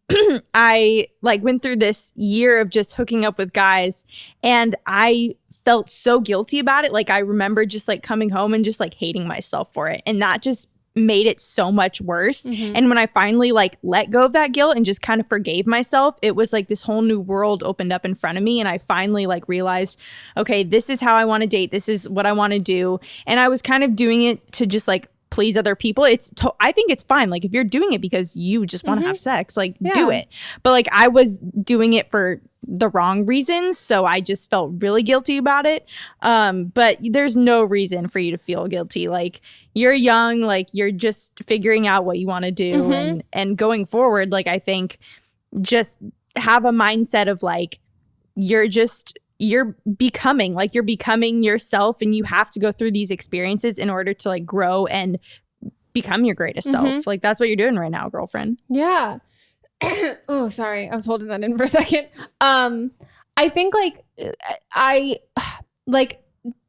I like went through this year of just hooking up with guys, and I felt so guilty about it. Like, I remember just like coming home and just like hating myself for it. And that just made it so much worse. Mm-hmm. And when I finally like let go of that guilt and just kind of forgave myself, it was like this whole new world opened up in front of me. And I finally like realized, okay, this is how I want to date. This is what I want to do. And I was kind of doing it to just like please other people. I think it's fine. Like, if you're doing it because you just want to have sex, like do it. But like, I was doing it for the wrong reasons. So I just felt really guilty about it. But there's no reason for you to feel guilty. Like, you're young, like you're just figuring out what you want to do. And going forward, like, I think just have a mindset of like, you're becoming yourself, and you have to go through these experiences in order to like grow and become your greatest self. Like, that's what you're doing right now, girlfriend. Yeah. Oh, sorry. I was holding that in for a second. I think like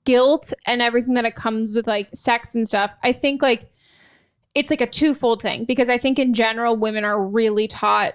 guilt and everything that it comes with like sex and stuff. I think like it's like a twofold thing, because I think in general, women are really taught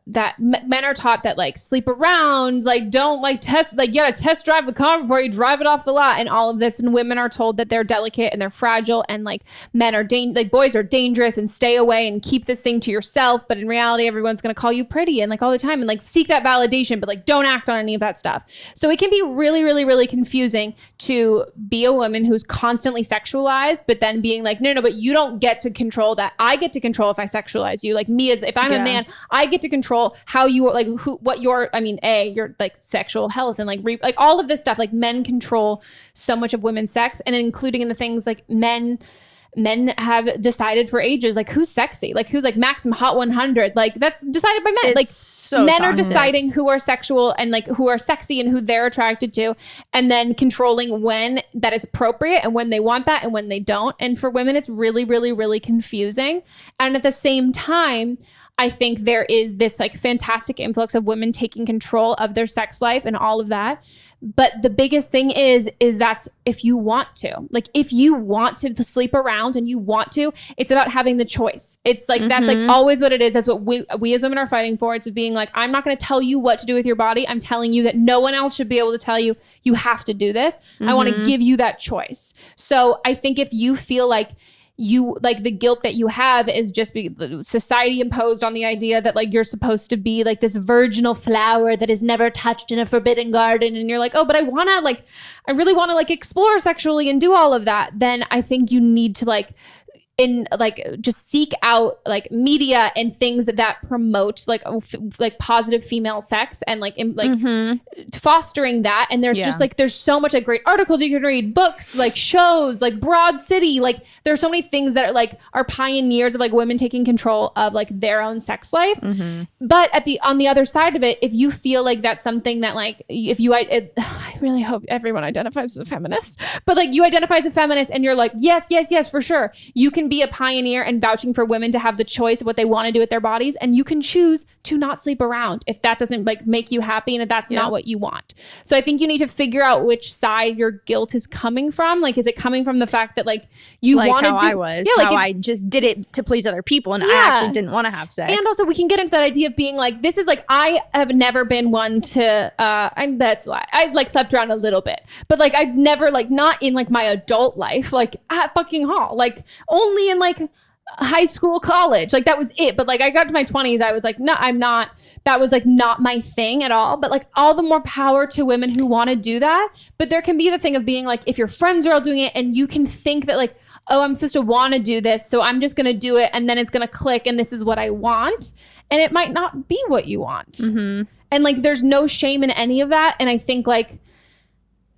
that men are taught that like sleep around, like don't like test, like you gotta test drive the car before you drive it off the lot and all of this. And women are told that they're delicate and they're fragile, and like men are like boys are dangerous and stay away and keep this thing to yourself. But in reality, everyone's gonna call you pretty and like all the time and like seek that validation, but like don't act on any of that stuff. So it can be really, really, really confusing to be a woman who's constantly sexualized, but then being like, no, but you don't get to control that. I get to control if I sexualize you. Like me, as if I'm a man, I get to control how you like your like sexual health and like like all of this stuff. Like men control so much of women's sex, and including in the things like men men have decided for ages, like who's sexy, like who's like maximum hot 100, like that's decided by men. It's like so men toxic. are deciding who are sexual and like who are sexy and who they're attracted to, and then controlling when that is appropriate and when they want that and when they don't. And for women, it's really, really, really confusing. And at the same time, I think there is this like fantastic influx of women taking control of their sex life and all of that. But the biggest thing is that's if you want to, like, if you want to sleep around and you want to, it's about having the choice. It's like, that's like always what it is. That's what we as women are fighting for. It's being like, I'm not going to tell you what to do with your body. I'm telling you that no one else should be able to tell you, you have to do this. I want to give you that choice. So I think if you feel like you like the guilt that you have is just society imposed on the idea that like you're supposed to be like this virginal flower that is never touched in a forbidden garden, and you're like, oh, but I really want to like explore sexually and do all of that, then I think you need to like just seek out like media and things that promote like positive female sex and like fostering that. And there's just like, there's so much like great articles you can read, books, like shows, like Broad City, like there's so many things that are like are pioneers of like women taking control of like their own sex life. But on the other side of it, if you feel like that's something that like, I really hope everyone identifies as a feminist, but like you identify as a feminist and you're like, yes, for sure. You can be a pioneer and vouching for women to have the choice of what they want to do with their bodies, and you can choose to not sleep around if that doesn't like make you happy and if that's not what you want. So I think you need to figure out which side your guilt is coming from. Like, is it coming from the fact that like you like wanted how to, I was, how I just did it to please other people and I actually didn't want to have sex. And also we can get into that idea of being like, this is like, I have never been one to that's a lie. I like slept around a little bit, but like I've never like, not in like my adult life, like at fucking hall, like only in like high school, college, like that was it. But like I got to my 20s, I was like, no, I'm not, that was like not my thing at all. But like all the more power to women who want to do that. But there can be the thing of being like, if your friends are all doing it and you can think that like, oh, I'm supposed to want to do this, so I'm just going to do it and then it's going to click and this is what I want. And it might not be what you want. And like there's no shame in any of that. And I think like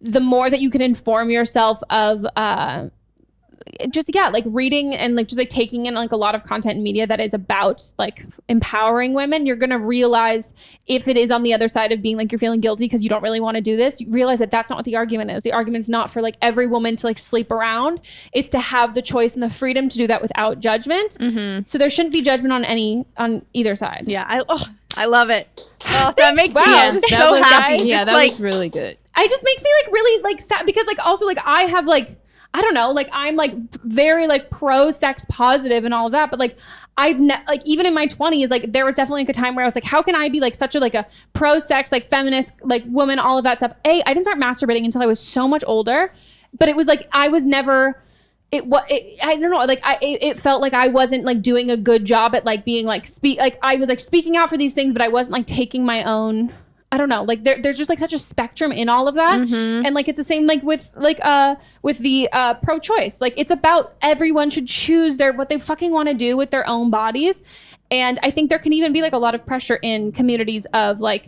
the more that you can inform yourself of like reading and like just like taking in like a lot of content and media that is about like empowering women, you're gonna realize if it is on the other side of being like you're feeling guilty because you don't really want to do this, you realize that that's not what the argument is. The argument's not for like every woman to like sleep around. It's to have the choice and the freedom to do that without judgment. So there shouldn't be judgment on either side. I love it. Oh, that makes me so happy. Yeah, that was really good. It just makes me like really like sad because like also like I have like, I don't know, like I'm like very like pro sex positive and all of that, but like like even in my 20s, like there was definitely like a time where I was like, how can I be like such a like a pro sex like feminist like woman, all of that stuff. I didn't start masturbating until I was so much older, but it was like I was never I don't know, like it felt like I wasn't like doing a good job at like being like I was like speaking out for these things, but I wasn't like taking my own, I don't know, like there's just like such a spectrum in all of that. And like it's the same like with the pro-choice. Like it's about everyone should choose what they fucking want to do with their own bodies. And I think there can even be like a lot of pressure in communities of like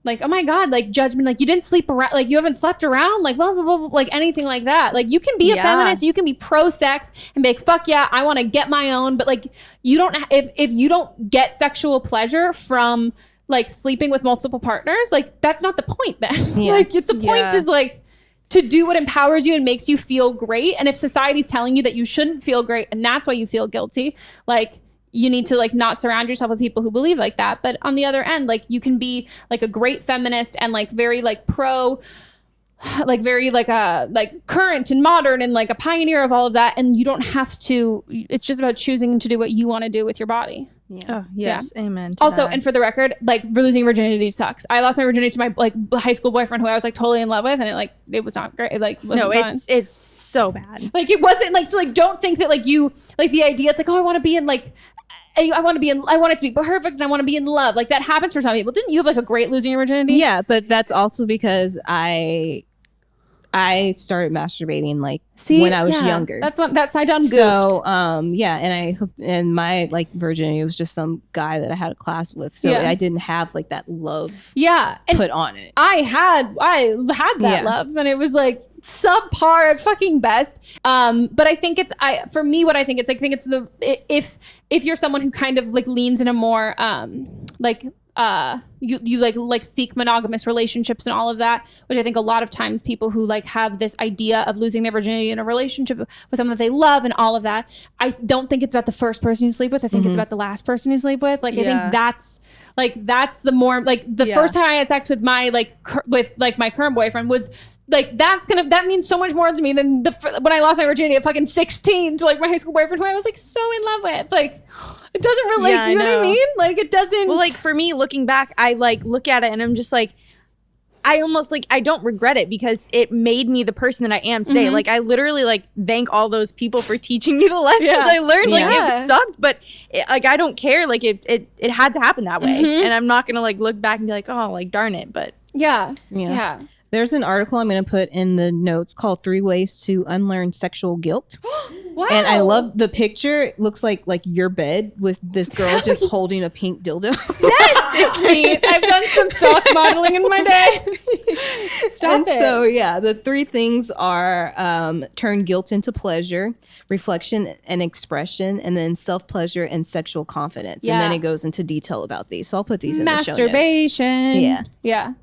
oh my God, like judgment, like you didn't sleep around, like you haven't slept around, like blah, blah, blah, blah, like anything like that. Like you can be a feminist, you can be pro-sex and be like, fuck yeah, I want to get my own. But like you don't, if you don't get sexual pleasure from like sleeping with multiple partners, like that's not the point then. Like it's the point is like to do what empowers you and makes you feel great. And if society's telling you that you shouldn't feel great and that's why you feel guilty, like you need to like not surround yourself with people who believe like that. But on the other end, like you can be like a great feminist and like very like pro, like very like current and modern and like a pioneer of all of that. And you don't have to, it's just about choosing to do what you want to do with your body. Oh yes, amen to also that. And for the record, like losing virginity sucks. I lost my virginity to my like high school boyfriend who I was like totally in love with, and it was not great. It like wasn't fun. It's so bad. Like it wasn't like, so like don't think that like you like the idea it's like, oh, I want to be in like I want it to be perfect and I want to be in love. Like that happens for some people. Didn't you have like a great losing your virginity? Yeah, but that's also because I started masturbating like when I was younger. That's I done goofed. So and my like virginity was just some guy that I had a class with. So I didn't have like that love put on it. I had that love, and it was like subpar at fucking best. But I think for me, what I think it's if you're someone who kind of like leans in a more you like seek monogamous relationships and all of that, which I think a lot of times people who like have this idea of losing their virginity in a relationship with someone that they love and all of that, I don't think it's about the first person you sleep with. I think it's about the last person you sleep with. Like I think that's the more like the first time I had sex with my my current boyfriend was like that means so much more to me than when I lost my virginity at fucking 16 to like my high school boyfriend who I was like so in love with. Like it doesn't really you know what I mean? Like it doesn't. Well, like for me looking back, I like look at it and I'm just like I almost like I don't regret it because it made me the person that I am today. Like I literally like thank all those people for teaching me the lessons I learned. Like it sucked, but like I don't care. Like it had to happen that way, and I'm not gonna like look back and be like, oh, like darn it. But yeah. There's an article I'm going to put in the notes called 3 Ways to Unlearn Sexual Guilt. Wow. And I love the picture. It looks like your bed with this girl just holding a pink dildo. Yes, it's me. I've done some stock modeling in my day. Stop it. So the 3 things are turn guilt into pleasure, reflection and expression, and then self-pleasure and sexual confidence. And then it goes into detail about these. So I'll put these in the show notes. Masturbation. Yeah.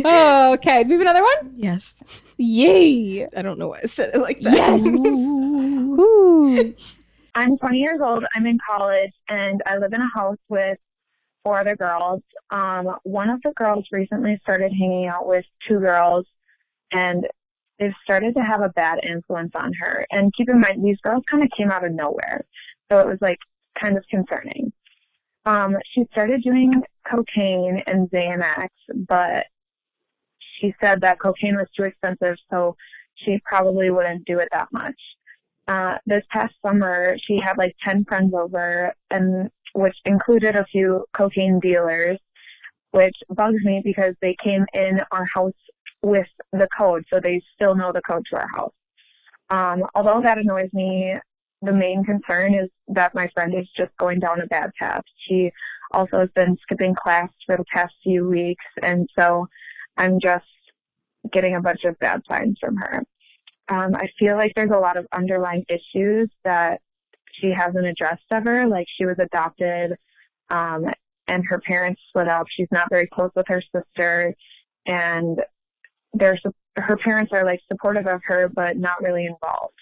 Oh, okay. Do we have another one? Yes. Yay. I don't know why I said it like that. Yes. I'm 20 years old. I'm in college, and I live in a house with 4 other girls. One of the girls recently started hanging out with 2 girls, and they've started to have a bad influence on her. And keep in mind, these girls kind of came out of nowhere, so it was like kind of concerning. She started doing cocaine and Xanax, but she said that cocaine was too expensive, so she probably wouldn't do it that much. This past summer, she had like 10 friends over, and which included a few cocaine dealers, which bugs me because they came in our house with the code, so they still know the code to our house. Although that annoys me, the main concern is that my friend is just going down a bad path. She also has been skipping class for the past few weeks, and so I'm just getting a bunch of bad signs from her. I feel like there's a lot of underlying issues that she hasn't addressed ever. Like she was adopted, and her parents split up. She's not very close with her sister, and her parents are like supportive of her, but not really involved.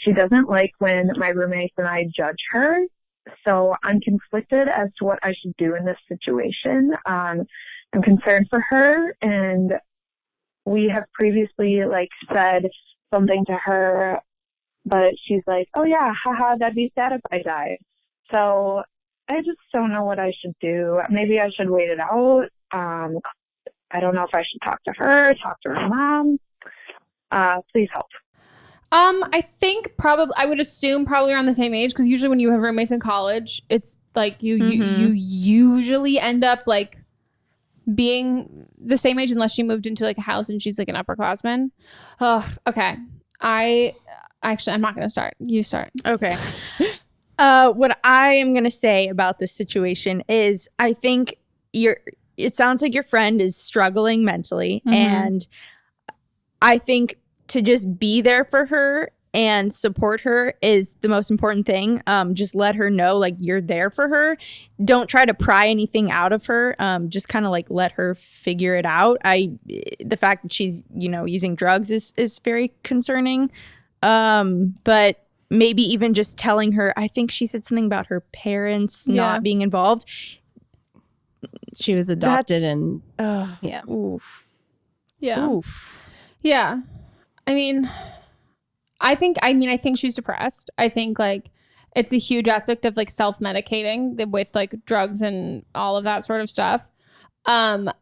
She doesn't like when my roommates and I judge her, so I'm conflicted as to what I should do in this situation. I'm concerned for her, and we have previously like said something to her, but she's like, oh yeah, haha, that'd be sad if I died. So I just don't know what I should do. Maybe I should wait it out. I don't know if I should talk to her mom. Please help. I think I would assume probably around the same age, because usually when you have roommates in college, it's like you usually end up like being the same age unless she moved into like a house and she's like an upperclassman. Oh, okay. I'm not going to start. You start. Okay. What I am going to say about this situation is I think it sounds like your friend is struggling mentally, and I think to just be there for her and support her is the most important thing. Just let her know like you're there for her. Don't try to pry anything out of her. Just kind of like let her figure it out. The fact that she's, using drugs is very concerning. But maybe even just telling her, I think she said something about her parents not being involved. She was adopted and yeah. Oof. Yeah. Oof. Yeah. I think she's depressed. I think like it's a huge aspect of like self-medicating with like drugs and all of that sort of stuff. We've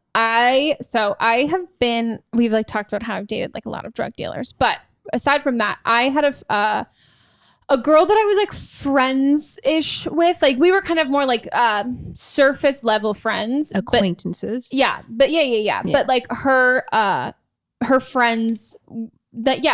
like talked about how I've dated like a lot of drug dealers, but aside from that, I had a girl that I was like friends-ish with. Like we were kind of more like surface level friends. Acquaintances. But yeah. But like her friends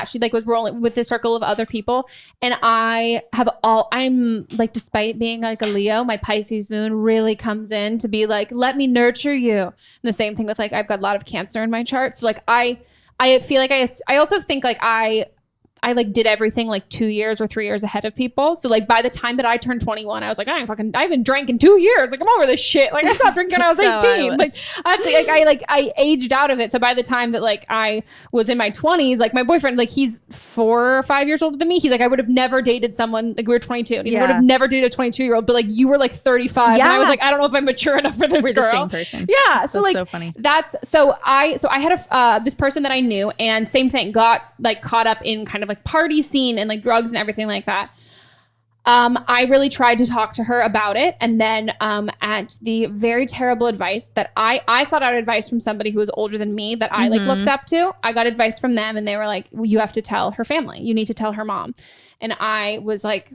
she like was rolling with this circle of other people, and I'm like, despite being like a Leo, my Pisces moon really comes in to be like, let me nurture you. And the same thing with like, I've got a lot of Cancer in my chart, so like I I feel like I also think like I like did everything like 2 years or 3 years ahead of people. So like by the time that I turned 21, I was like, I haven't drank in 2 years. Like I'm over this shit. Like I stopped drinking when I was 18. I aged out of it. So by the time that like I was in my 20s, like my boyfriend, like he's 4 or 5 years older than me. He's like, I would have never dated someone, like we were 22. And he would have never dated a 22-year-old, but like you were like 35. Yeah. And I was like, I don't know if I'm mature enough for this girl. We're the same person. Yeah. So that's like, so funny. I had this person that I knew, and same thing, got like caught up in kind of like party scene and like drugs and everything like that. I really tried to talk to her about it. And then at the very terrible advice that I sought out advice from somebody who was older than me that I like looked up to. I got advice from them, and they were like, well, you have to tell her family. You need to tell her mom. And I was like,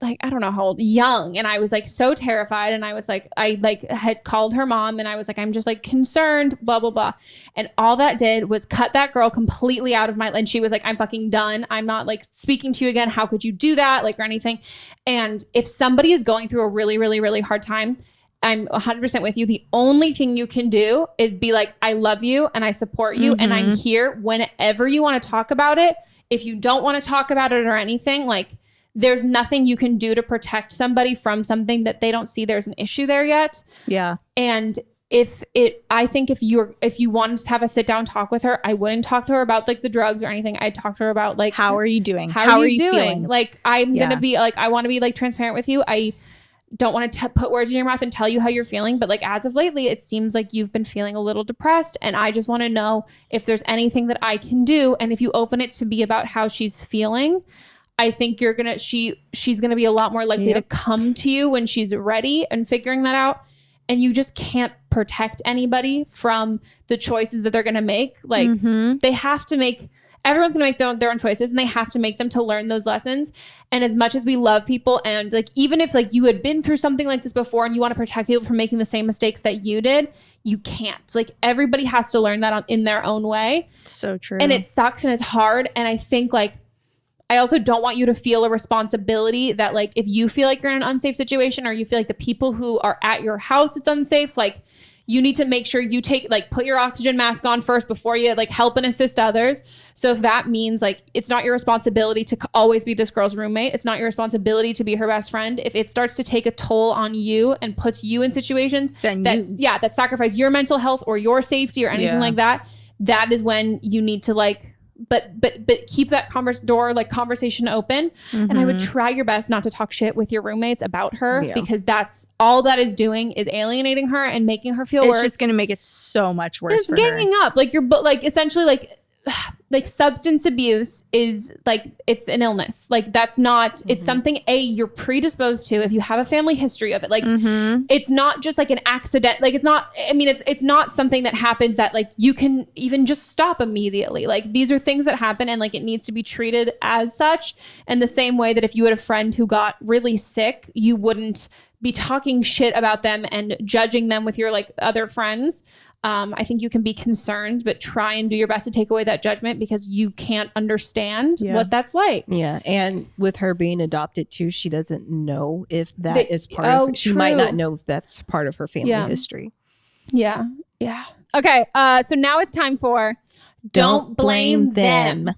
I don't know how old, young. And I was like so terrified. And I was like, I like had called her mom, and I was like, I'm just like concerned, blah, blah, blah. And all that did was cut that girl completely out of my, and she was like, I'm fucking done. I'm not like speaking to you again. How could you do that? Like, or anything. And if somebody is going through a really, really, really hard time, I'm 100% with you. The only thing you can do is be like, I love you and I support you. And I'm here whenever you want to talk about it. If you don't want to talk about it or anything, like, there's nothing you can do to protect somebody from something that they don't see there's an issue there yet. Yeah. And I think if you wanted to have a sit down talk with her, I wouldn't talk to her about like the drugs or anything. I'd talk to her about like, how are you doing? How are you doing? Feeling? Like, I'm going to be like, I want to be like transparent with you. I don't want to put words in your mouth and tell you how you're feeling. But like, as of lately, it seems like you've been feeling a little depressed. And I just want to know if there's anything that I can do. And if you open it to be about how she's feeling, I think she's gonna be a lot more likely to come to you when she's ready and figuring that out. And you just can't protect anybody from the choices that they're gonna make. Like they have to make. Everyone's gonna make their own choices, and they have to make them to learn those lessons. And as much as we love people, and like even if like you had been through something like this before, and you want to protect people from making the same mistakes that you did, you can't. Like everybody has to learn that in their own way. So true. And it sucks and it's hard. And I think like, I also don't want you to feel a responsibility that like, if you feel like you're in an unsafe situation, or you feel like the people who are at your house, it's unsafe, like you need to make sure you put your oxygen mask on first before you like help and assist others. So if that means like, it's not your responsibility to always be this girl's roommate. It's not your responsibility to be her best friend. If it starts to take a toll on you and puts you in situations that sacrifice your mental health or your safety or anything like that, that is when you need to like, but keep that conversation open. And I would try your best not to talk shit with your roommates about her, because that's all that is doing is alienating her and making her feel worse. It's just going to make it so much worse. It's ganging up. Like essentially like substance abuse is like, it's an illness. Like that's not, it's something you're predisposed to if you have a family history of it. Like it's not just like an accident. Like it's not, I mean, it's not something that happens that like you can even just stop immediately. Like these are things that happen, and like it needs to be treated as such. And the same way that if you had a friend who got really sick, you wouldn't be talking shit about them and judging them with your like other friends. I think you can be concerned, but try and do your best to take away that judgment, because you can't understand what that's like. Yeah. And with her being adopted too, she doesn't know if that is part of her. She might not know if that's part of her family history. Yeah. Yeah. Okay. So now it's time for Don't Blame Them.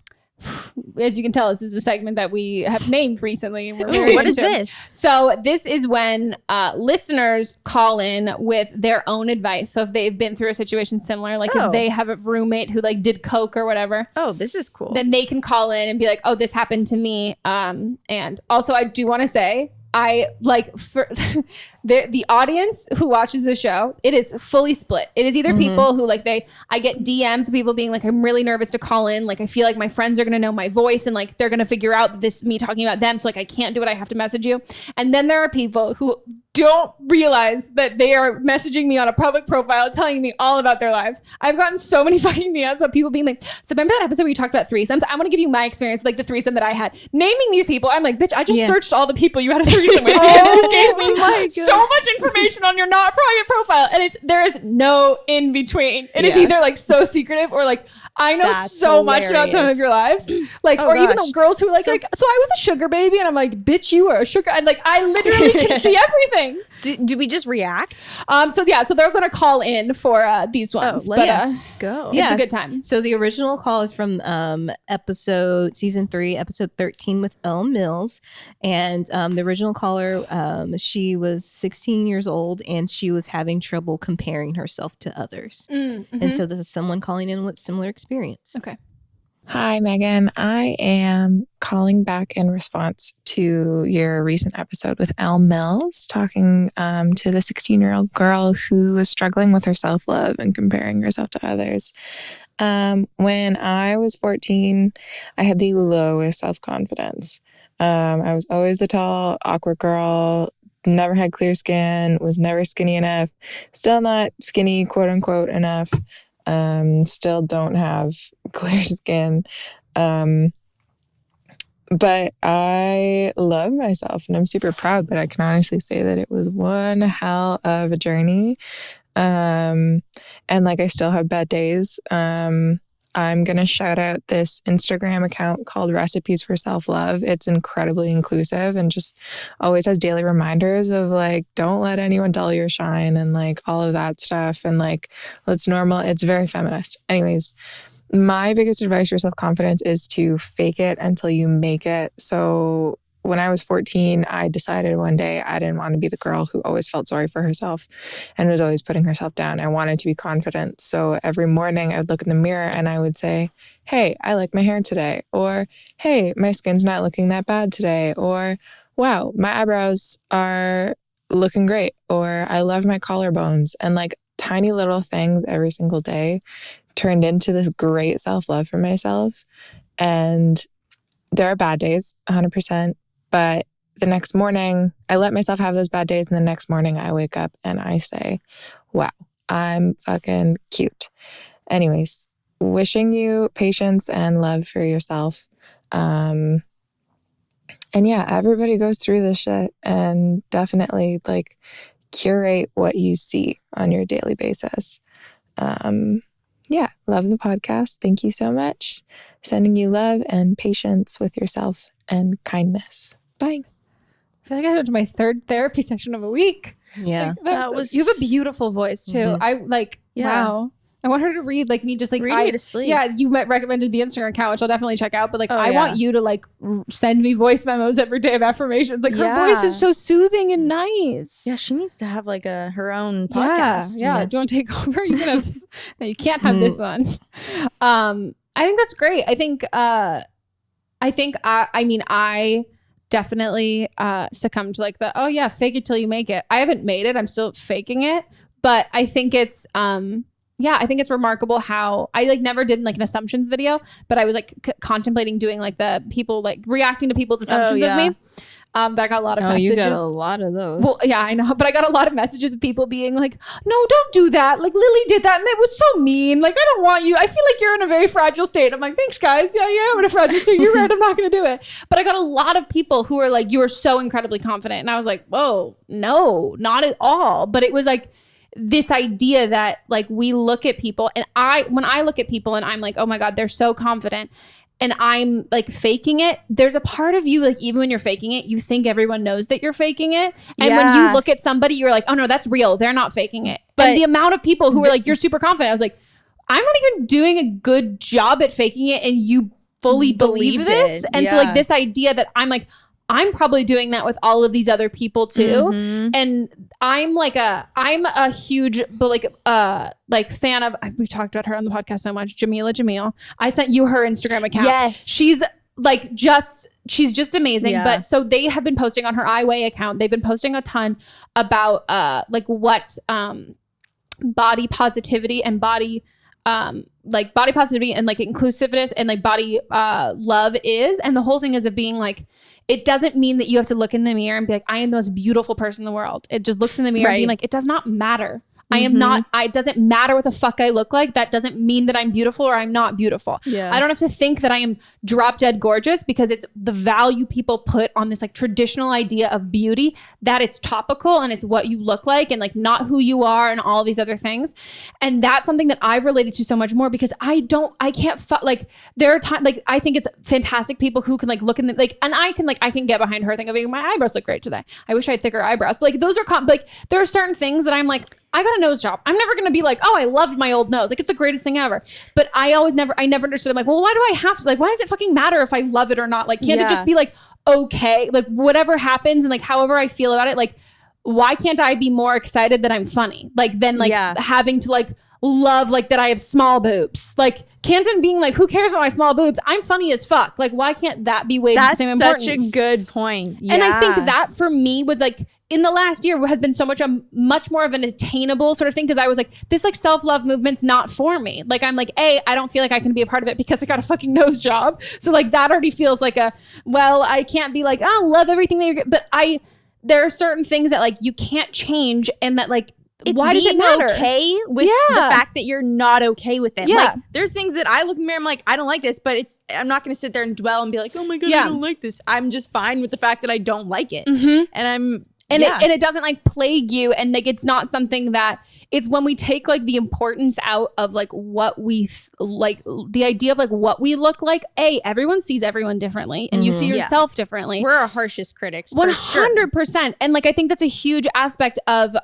As you can tell, this is a segment that we have named recently. And what is this? So this is when listeners call in with their own advice. So if they've been through a situation similar, like if they have a roommate who like did coke or whatever. Oh, this is cool. Then they can call in and be like, oh, this happened to me. And also I do want to say, I like for the audience who watches the show, it is fully split. It is either people who like I get DMs of people being like, I'm really nervous to call in. Like, I feel like my friends are going to know my voice and like, they're going to figure out that this is me talking about them. So like, I can't do it. I have to message you. And then there are people who don't realize that they are messaging me on a public profile telling me all about their lives. I've gotten so many fucking DMs of people being like, so remember that episode where you talked about threesomes? I want to give you my experience, like the threesome that I had. Naming these people, I'm like, bitch, I just searched all the people you had a threesome with. You gave me so much information on your not private profile, and there is no in between. It is either like so secretive or like I know so much about some of your lives, like even the girls who like so I was a sugar baby, and I'm like, bitch, you were a sugar, and like I literally can see everything. Do we just react? So they're gonna call in for these ones. Let's go. It's a good time. So the original call is from season 3, episode 13 with Elle Mills, and the original caller, she was 16 years old and she was having trouble comparing herself to others. And so this is someone calling in with similar experience. Okay. Hi, Megan. I am calling back in response to your recent episode with Elle Mills, talking to the 16-year-old girl who was struggling with her self-love and comparing herself to others. When I was 14, I had the lowest self-confidence. I was always the tall, awkward girl, never had clear skin, was never skinny enough, still not skinny, quote unquote, enough. Still don't have clear skin. But I love myself and I'm super proud, but I can honestly say that it was one hell of a journey. And like, I still have bad days. I'm going to shout out this Instagram account called Recipes for Self-Love. It's incredibly inclusive and just always has daily reminders of like, don't let anyone dull your shine and like all of that stuff. And like, it's normal. It's very feminist. Anyways, my biggest advice for self-confidence is to fake it until you make it. So when I was 14, I decided one day I didn't want to be the girl who always felt sorry for herself and was always putting herself down. I wanted to be confident. So every morning I would look in the mirror and I would say, hey, I like my hair today. Or, hey, my skin's not looking that bad today. Or, wow, my eyebrows are looking great. Or, I love my collarbones. And like tiny little things every single day turned into this great self-love for myself. And there are bad days, 100%. But the next morning, I let myself have those bad days. And the next morning I wake up and I say, wow, I'm fucking cute. Anyways, wishing you patience and love for yourself. And yeah, everybody goes through this shit, and definitely like curate what you see on your daily basis. Yeah, love the podcast. Thank you so much. Sending you love and patience with yourself and kindness. Bye. I feel like I went to my third therapy session of a week. Yeah. Like, you have a beautiful voice too. Mm-hmm. I like, wow. I want her to read like me, just like read me to sleep. Yeah, you recommended the Instagram account, which I'll definitely check out. But like, I want you to like send me voice memos every day of affirmations. Like her voice is so soothing and nice. Yeah, she needs to have like her own podcast. Yeah. Do you want to take over? You can have this. No, you can't have this one. I think that's great. I definitely succumbed to like fake it till you make it. I haven't made it. I'm still faking it. But I think it's I think it's remarkable how I like never did like an assumptions video, but I was like contemplating doing like the people like reacting to people's assumptions of me. But I got a lot of messages. You got a lot of those. Well, yeah, I know. But I got a lot of messages of people being like, no, don't do that. Like Lily did that and it was so mean. Like, I don't want you. I feel like you're in a very fragile state. I'm like, thanks guys. Yeah, I'm in a fragile state. You're right. I'm not going to do it. But I got a lot of people who were like, you are so incredibly confident. And I was like, whoa, no, not at all. But it was like this idea that like we look at people and when I look at people and I'm like, oh my God, they're so confident. And I'm like faking it. There's a part of you, like even when you're faking it, you think everyone knows that you're faking it. And when you look at somebody, you're like, oh no, that's real. They're not faking it. But and the amount of people who are like, you're super confident. I was like, I'm not even doing a good job at faking it. And you fully believe this. And so like this idea that I'm like, I'm probably doing that with all of these other people too. Mm-hmm. And I'm a huge, but like fan of, we've talked about her on the podcast so much, Jamila. I sent you her Instagram account. Yes. She's just amazing. Yeah. But so they have been posting on her iWay account. They've been posting a ton about like what body positivity and body positivity and like inclusiveness and like body love is. And the whole thing is of being like, it doesn't mean that you have to look in the mirror and be like, I am the most beautiful person in the world. It just looks in the mirror and being like, it does not matter. I am not, it doesn't matter what the fuck I look like. That doesn't mean that I'm beautiful or I'm not beautiful. I don't have to think that I am drop dead gorgeous, because it's the value people put on this like traditional idea of beauty, that it's topical and it's what you look like and like not who you are and all these other things. And that's something that I've related to so much more, because I can't like, there are times, like, I think it's fantastic people who can like look in the, like, and I can get behind her thing of being, my eyebrows look great today. I wish I had thicker eyebrows. But like, those are like, there are certain things that I'm like, I got a nose job. I'm never going to be like, oh, I loved my old nose. Like, it's the greatest thing ever. But I never understood. I'm like, well, why do I have to? Like, why does it fucking matter if I love it or not? Like, can't it just be like, okay, like whatever happens and like however I feel about it, like, why can't I be more excited that I'm funny? Like, than like having to like love like that I have small boobs. Like, Canton being like, who cares about my small boobs? I'm funny as fuck. Like, why can't that be weighed the same importance? That's such a good point. Yeah. And I think that for me was like, in the last year has been so much more of an attainable sort of thing, because I was like, this like self-love movement's not for me. Like, I'm like, I don't feel like I can be a part of it because I got a fucking nose job. So like that already feels like I can't be like, oh, love everything that you're, but there are certain things that like you can't change, and that like, why does it matter? Okay with the fact that you're not okay with it. Like, there's things that I look in the mirror, I'm like, I don't like this, but I'm not going to sit there and dwell and be like, oh my God, I don't like this. I'm just fine with the fact that I don't like it. And it doesn't like plague you, and like it's not something that, it's when we take like the importance out of like what we like, the idea of like what we look like. Everyone sees everyone differently, and you see yourself differently. We're our harshest critics, 100%. And like I think that's a huge aspect of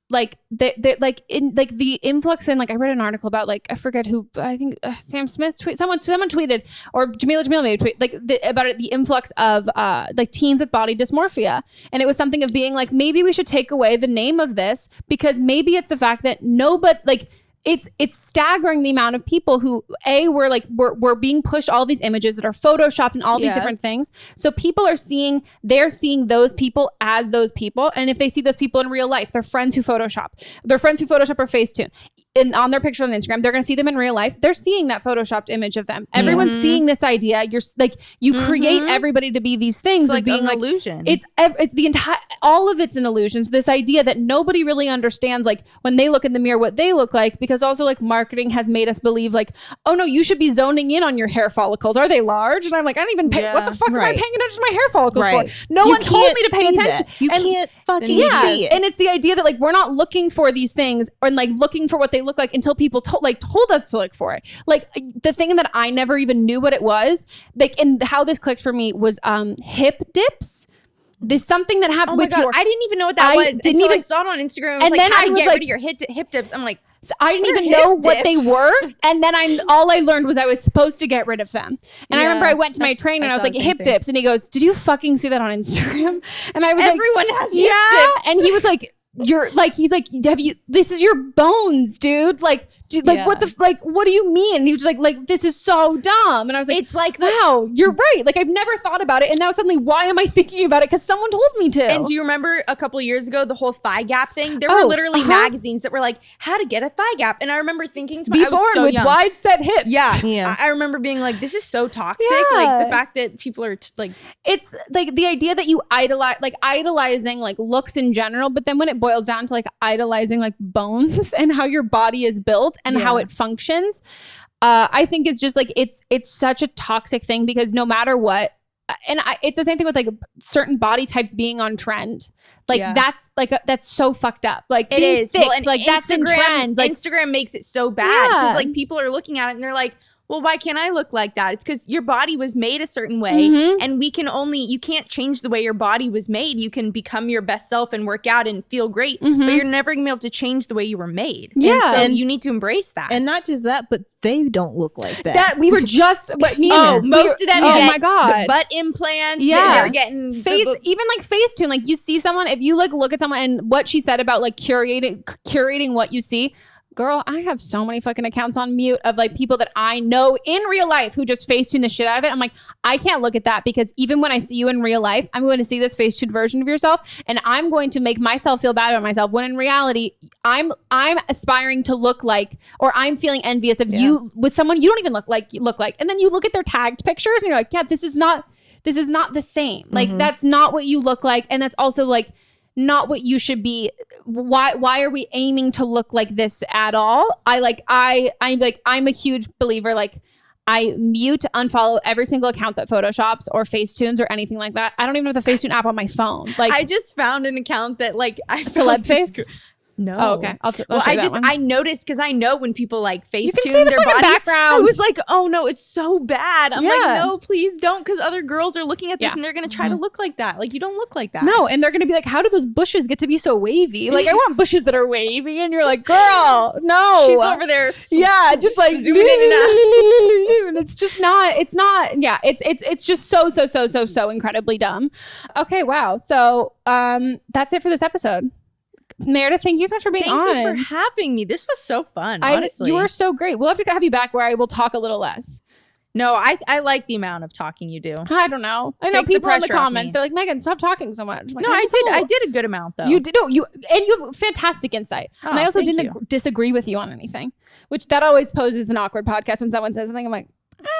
like the influx in, like, I read an article about, like, I forget who, I think Sam Smith someone tweeted, or Jamila maybe tweeted, like about it, the influx of like teens with body dysmorphia, and it was something of being like, maybe we should take away the name of this, because maybe it's the fact that nobody, like, it's staggering the amount of people who we're being pushed all these images that are photoshopped and all these different things. So people are seeing those people as those people. And if they see those people in real life, their friends who Photoshop or Facetune, and on their picture on Instagram, they're going to see them in real life. They're seeing that photoshopped image of them. Everyone's seeing this idea. You're like, you create everybody to be these things, it's of being an illusion. It's the entire, all of it's an illusion. So this idea that nobody really understands, like, when they look in the mirror, what they look like, because also like marketing has made us believe like, oh no, you should be zoning in on your hair follicles. Are they large? And I'm like, I don't even pay. What the fuck am I paying attention to my hair follicles for? No one told me to pay attention. You can't fucking see it. And it's the idea that like, we're not looking for these things, or like looking for what they look like until people told us to look for it. Like, the thing that I never even knew what it was, like, and how this clicked for me was hip dips. There's something that happened with your, I didn't even know what that was until I saw it on Instagram. It was like, how to get rid of your hip dips. I'm like, so I didn't even know what they were. And then all I learned was I was supposed to get rid of them. And I remember I went to my trainer and I was like, hip dips. And he goes, did you fucking see that on Instagram? And I was everyone has hip dips. And he was like, he's like, this is your bones, dude. Like, what what do you mean? And he was just like, this is so dumb. And I was like, it's like, wow, you're right. Like, I've never thought about it. And now suddenly, why am I thinking about it? Because someone told me to. And do you remember a couple of years ago, the whole thigh gap thing? There were literally magazines that were like, how to get a thigh gap. And I remember thinking to myself, be born with wide set hips. Yeah. I remember being like, this is so toxic. Like, the fact that people are like, it's like the idea that you idolizing like looks in general, but then when it boils down to like idolizing like bones and how your body is built and how it functions, I think it's just like, it's such a toxic thing, because no matter what, and it's the same thing with like certain body types being on trend. Like that's so fucked up. Like, it is thick, and like that's in trend. Like, Instagram makes it so bad because like people are looking at it and they're like, well, why can't I look like that? It's because your body was made a certain way, and you can't change the way your body was made. You can become your best self and work out and feel great, but you're never gonna be able to change the way you were made. Yeah. And so you need to embrace that. And not just that, but they don't look like that. That we were just, most of them get my God. the butt implants. Yeah. They're getting even like Facetune. Like, you see someone, if you like look at someone and what she said about like curating what you see. Girl, I have so many fucking accounts on mute of like people that I know in real life who just Facetune the shit out of it. I'm like, I can't look at that, because even when I see you in real life, I'm going to see this Facetune version of yourself, and I'm going to make myself feel bad about myself, when in reality, I'm aspiring to look like, or I'm feeling envious of you with someone you don't even look like. And then you look at their tagged pictures and you're like, yeah, this is not the same. Like, that's not what you look like. And that's also like, not what you should be. Why are we aiming to look like this at all? I'm a huge believer. Like, I mute, unfollow every single account that photoshops or Facetunes or anything like that. I don't even have the Facetune app on my phone. Like, I just found an account that like I celeb face. No. Oh, okay. I noticed because I know when people like Facetune their bodies. background. I was like, oh no, it's so bad. I'm Yeah. like, no, please don't, because other girls are looking at this Yeah. and they're gonna try to look like that. Like, you don't look like that. No, and they're gonna be like, how do those bushes get to be so wavy? Like, I want bushes that are wavy, and you're like, girl, no. She's over there. Yeah, just like zooming in and out. and it's just not. It's not. Yeah, it's just so incredibly dumb. Okay, wow. So that's it for this episode. Meredith, thank you so much for being on. Thank you for having me. This was so fun, honestly. You were so great. We'll have to have you back where I will talk a little less. No, I like the amount of talking you do. I don't know. I know Takes the people in the pressure off comments, me. they're like, Meghan, stop talking so much. Like, No, I did a good amount though. You did. No, you have fantastic insight. And I also thank didn't disagree with you on anything, which that always poses an awkward podcast when someone says something. I'm like,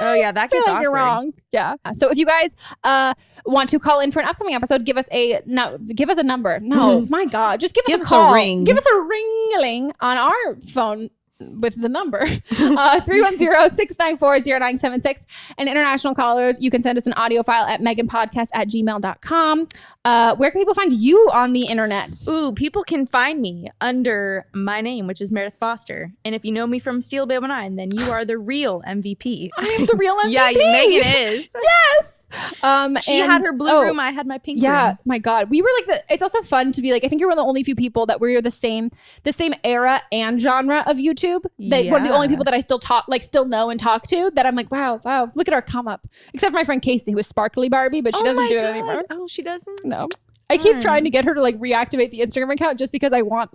oh yeah, that I feel gets like awkward. you're wrong. Yeah. So if you guys want to call in for an upcoming episode, give us a number. No, my God, just give us a call. ring. Give us a ring-a-ling on our phone with the number 310-694-0976. And international callers, you can send us an audio file at meghanpodcast@gmail.com. Where can people find you on the internet? Ooh, people can find me under my name, which is Meredith Foster. And if you know me from Steel Babe 9, then you are the real MVP. I am the real MVP. Yeah, Meghan is. Yes. She had her blue room, I had my pink room. Yeah, my God. We were like it's also fun to be like, I think you're one of the only few people that we're the same era and genre of YouTube. That we're the only people that I still know and talk to, that I'm like, wow, look at our come up. Except for my friend Casey, who is Sparkly Barbie, but she doesn't do it anymore. Oh, she doesn't? No. I keep trying to get her to like reactivate the Instagram account just because I want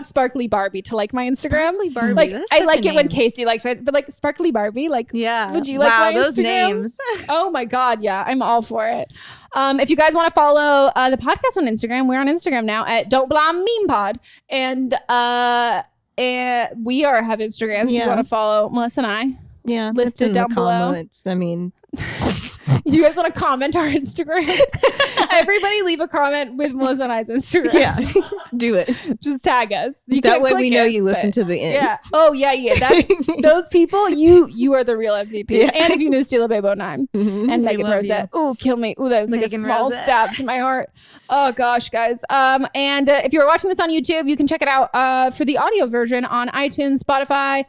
Sparkly Barbie to like my Instagram. Sparkly Barbie. Like, That's I such like a it when name. Casey likes it, but like Sparkly Barbie, like, Yeah. would you like my Instagram? Those names. Oh my God, yeah, I'm all for it. If you guys want to follow the podcast on Instagram, we're on Instagram now at Don't Blame Meme Pod, and we have Instagrams. You want to follow Melissa and I? Yeah, listed down below. I mean, Do you guys want to comment our Instagrams? Everybody leave a comment with Melissa and I's Instagram. yeah, do it. Just tag us. You That can't way we click know it, you listen but- to the end. Yeah. Oh yeah. That's those people. You are the real MVP. Yeah. And if you knew Steel Babe 9 and Megan love Rosette. Ooh, kill me. Ooh, that was like Megan a small Rosette. stab to my heart. Oh gosh, guys. And if you're watching this on YouTube, you can check it out for the audio version on iTunes, Spotify,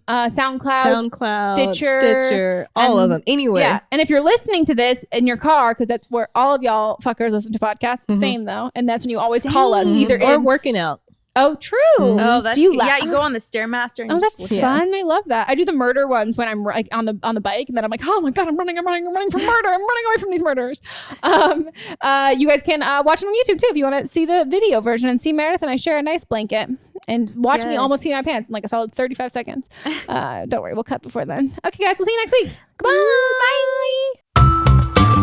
SoundCloud, Stitcher, all of them, anywhere. Yeah. And if you're listening to this in your car, because that's where all of y'all fuckers listen to podcasts, same though. And that's when you always call us either or in working out. Oh, true. Oh, that's Do you good. Yeah, you go on the Stairmaster and Oh, just that's listen. fun. I love that. I do the murder ones when I'm like on the bike, and then I'm like, oh my God, I'm running from murder. I'm running away from these murders. You guys can watch it on YouTube too if you want to see the video version and see Meredith and I share a nice blanket and watch me almost see my pants in like a solid 35 seconds. Don't worry, we'll cut before then. Okay, guys, we'll see you next week. Goodbye. Bye.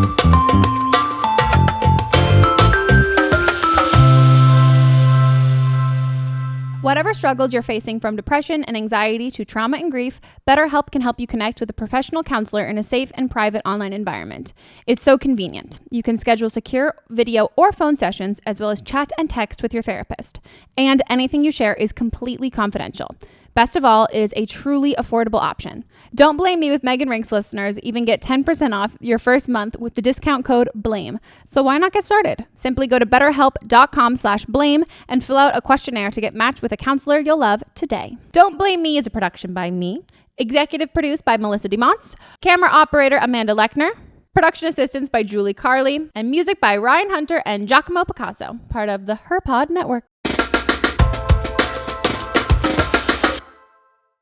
Whatever struggles you're facing, from depression and anxiety to trauma and grief, Betterhelp can help you connect with a professional counselor in a safe and private online environment. It's so convenient. You can schedule secure video or phone sessions, as well as chat and text with your therapist. And anything you share is completely confidential. Best of all, it is a truly affordable option. Don't Blame Me with Meghan Rienks listeners even get 10% off your first month with the discount code BLAME. So why not get started? Simply go to betterhelp.com/blame and fill out a questionnaire to get matched with a counselor you'll love today. Don't Blame Me is a production by me, executive produced by Melissa DeMonts, camera operator Amanda Lechner, production assistance by Julie Carley, and music by Ryan Hunter and Giacomo Picasso, part of the HerPod Network.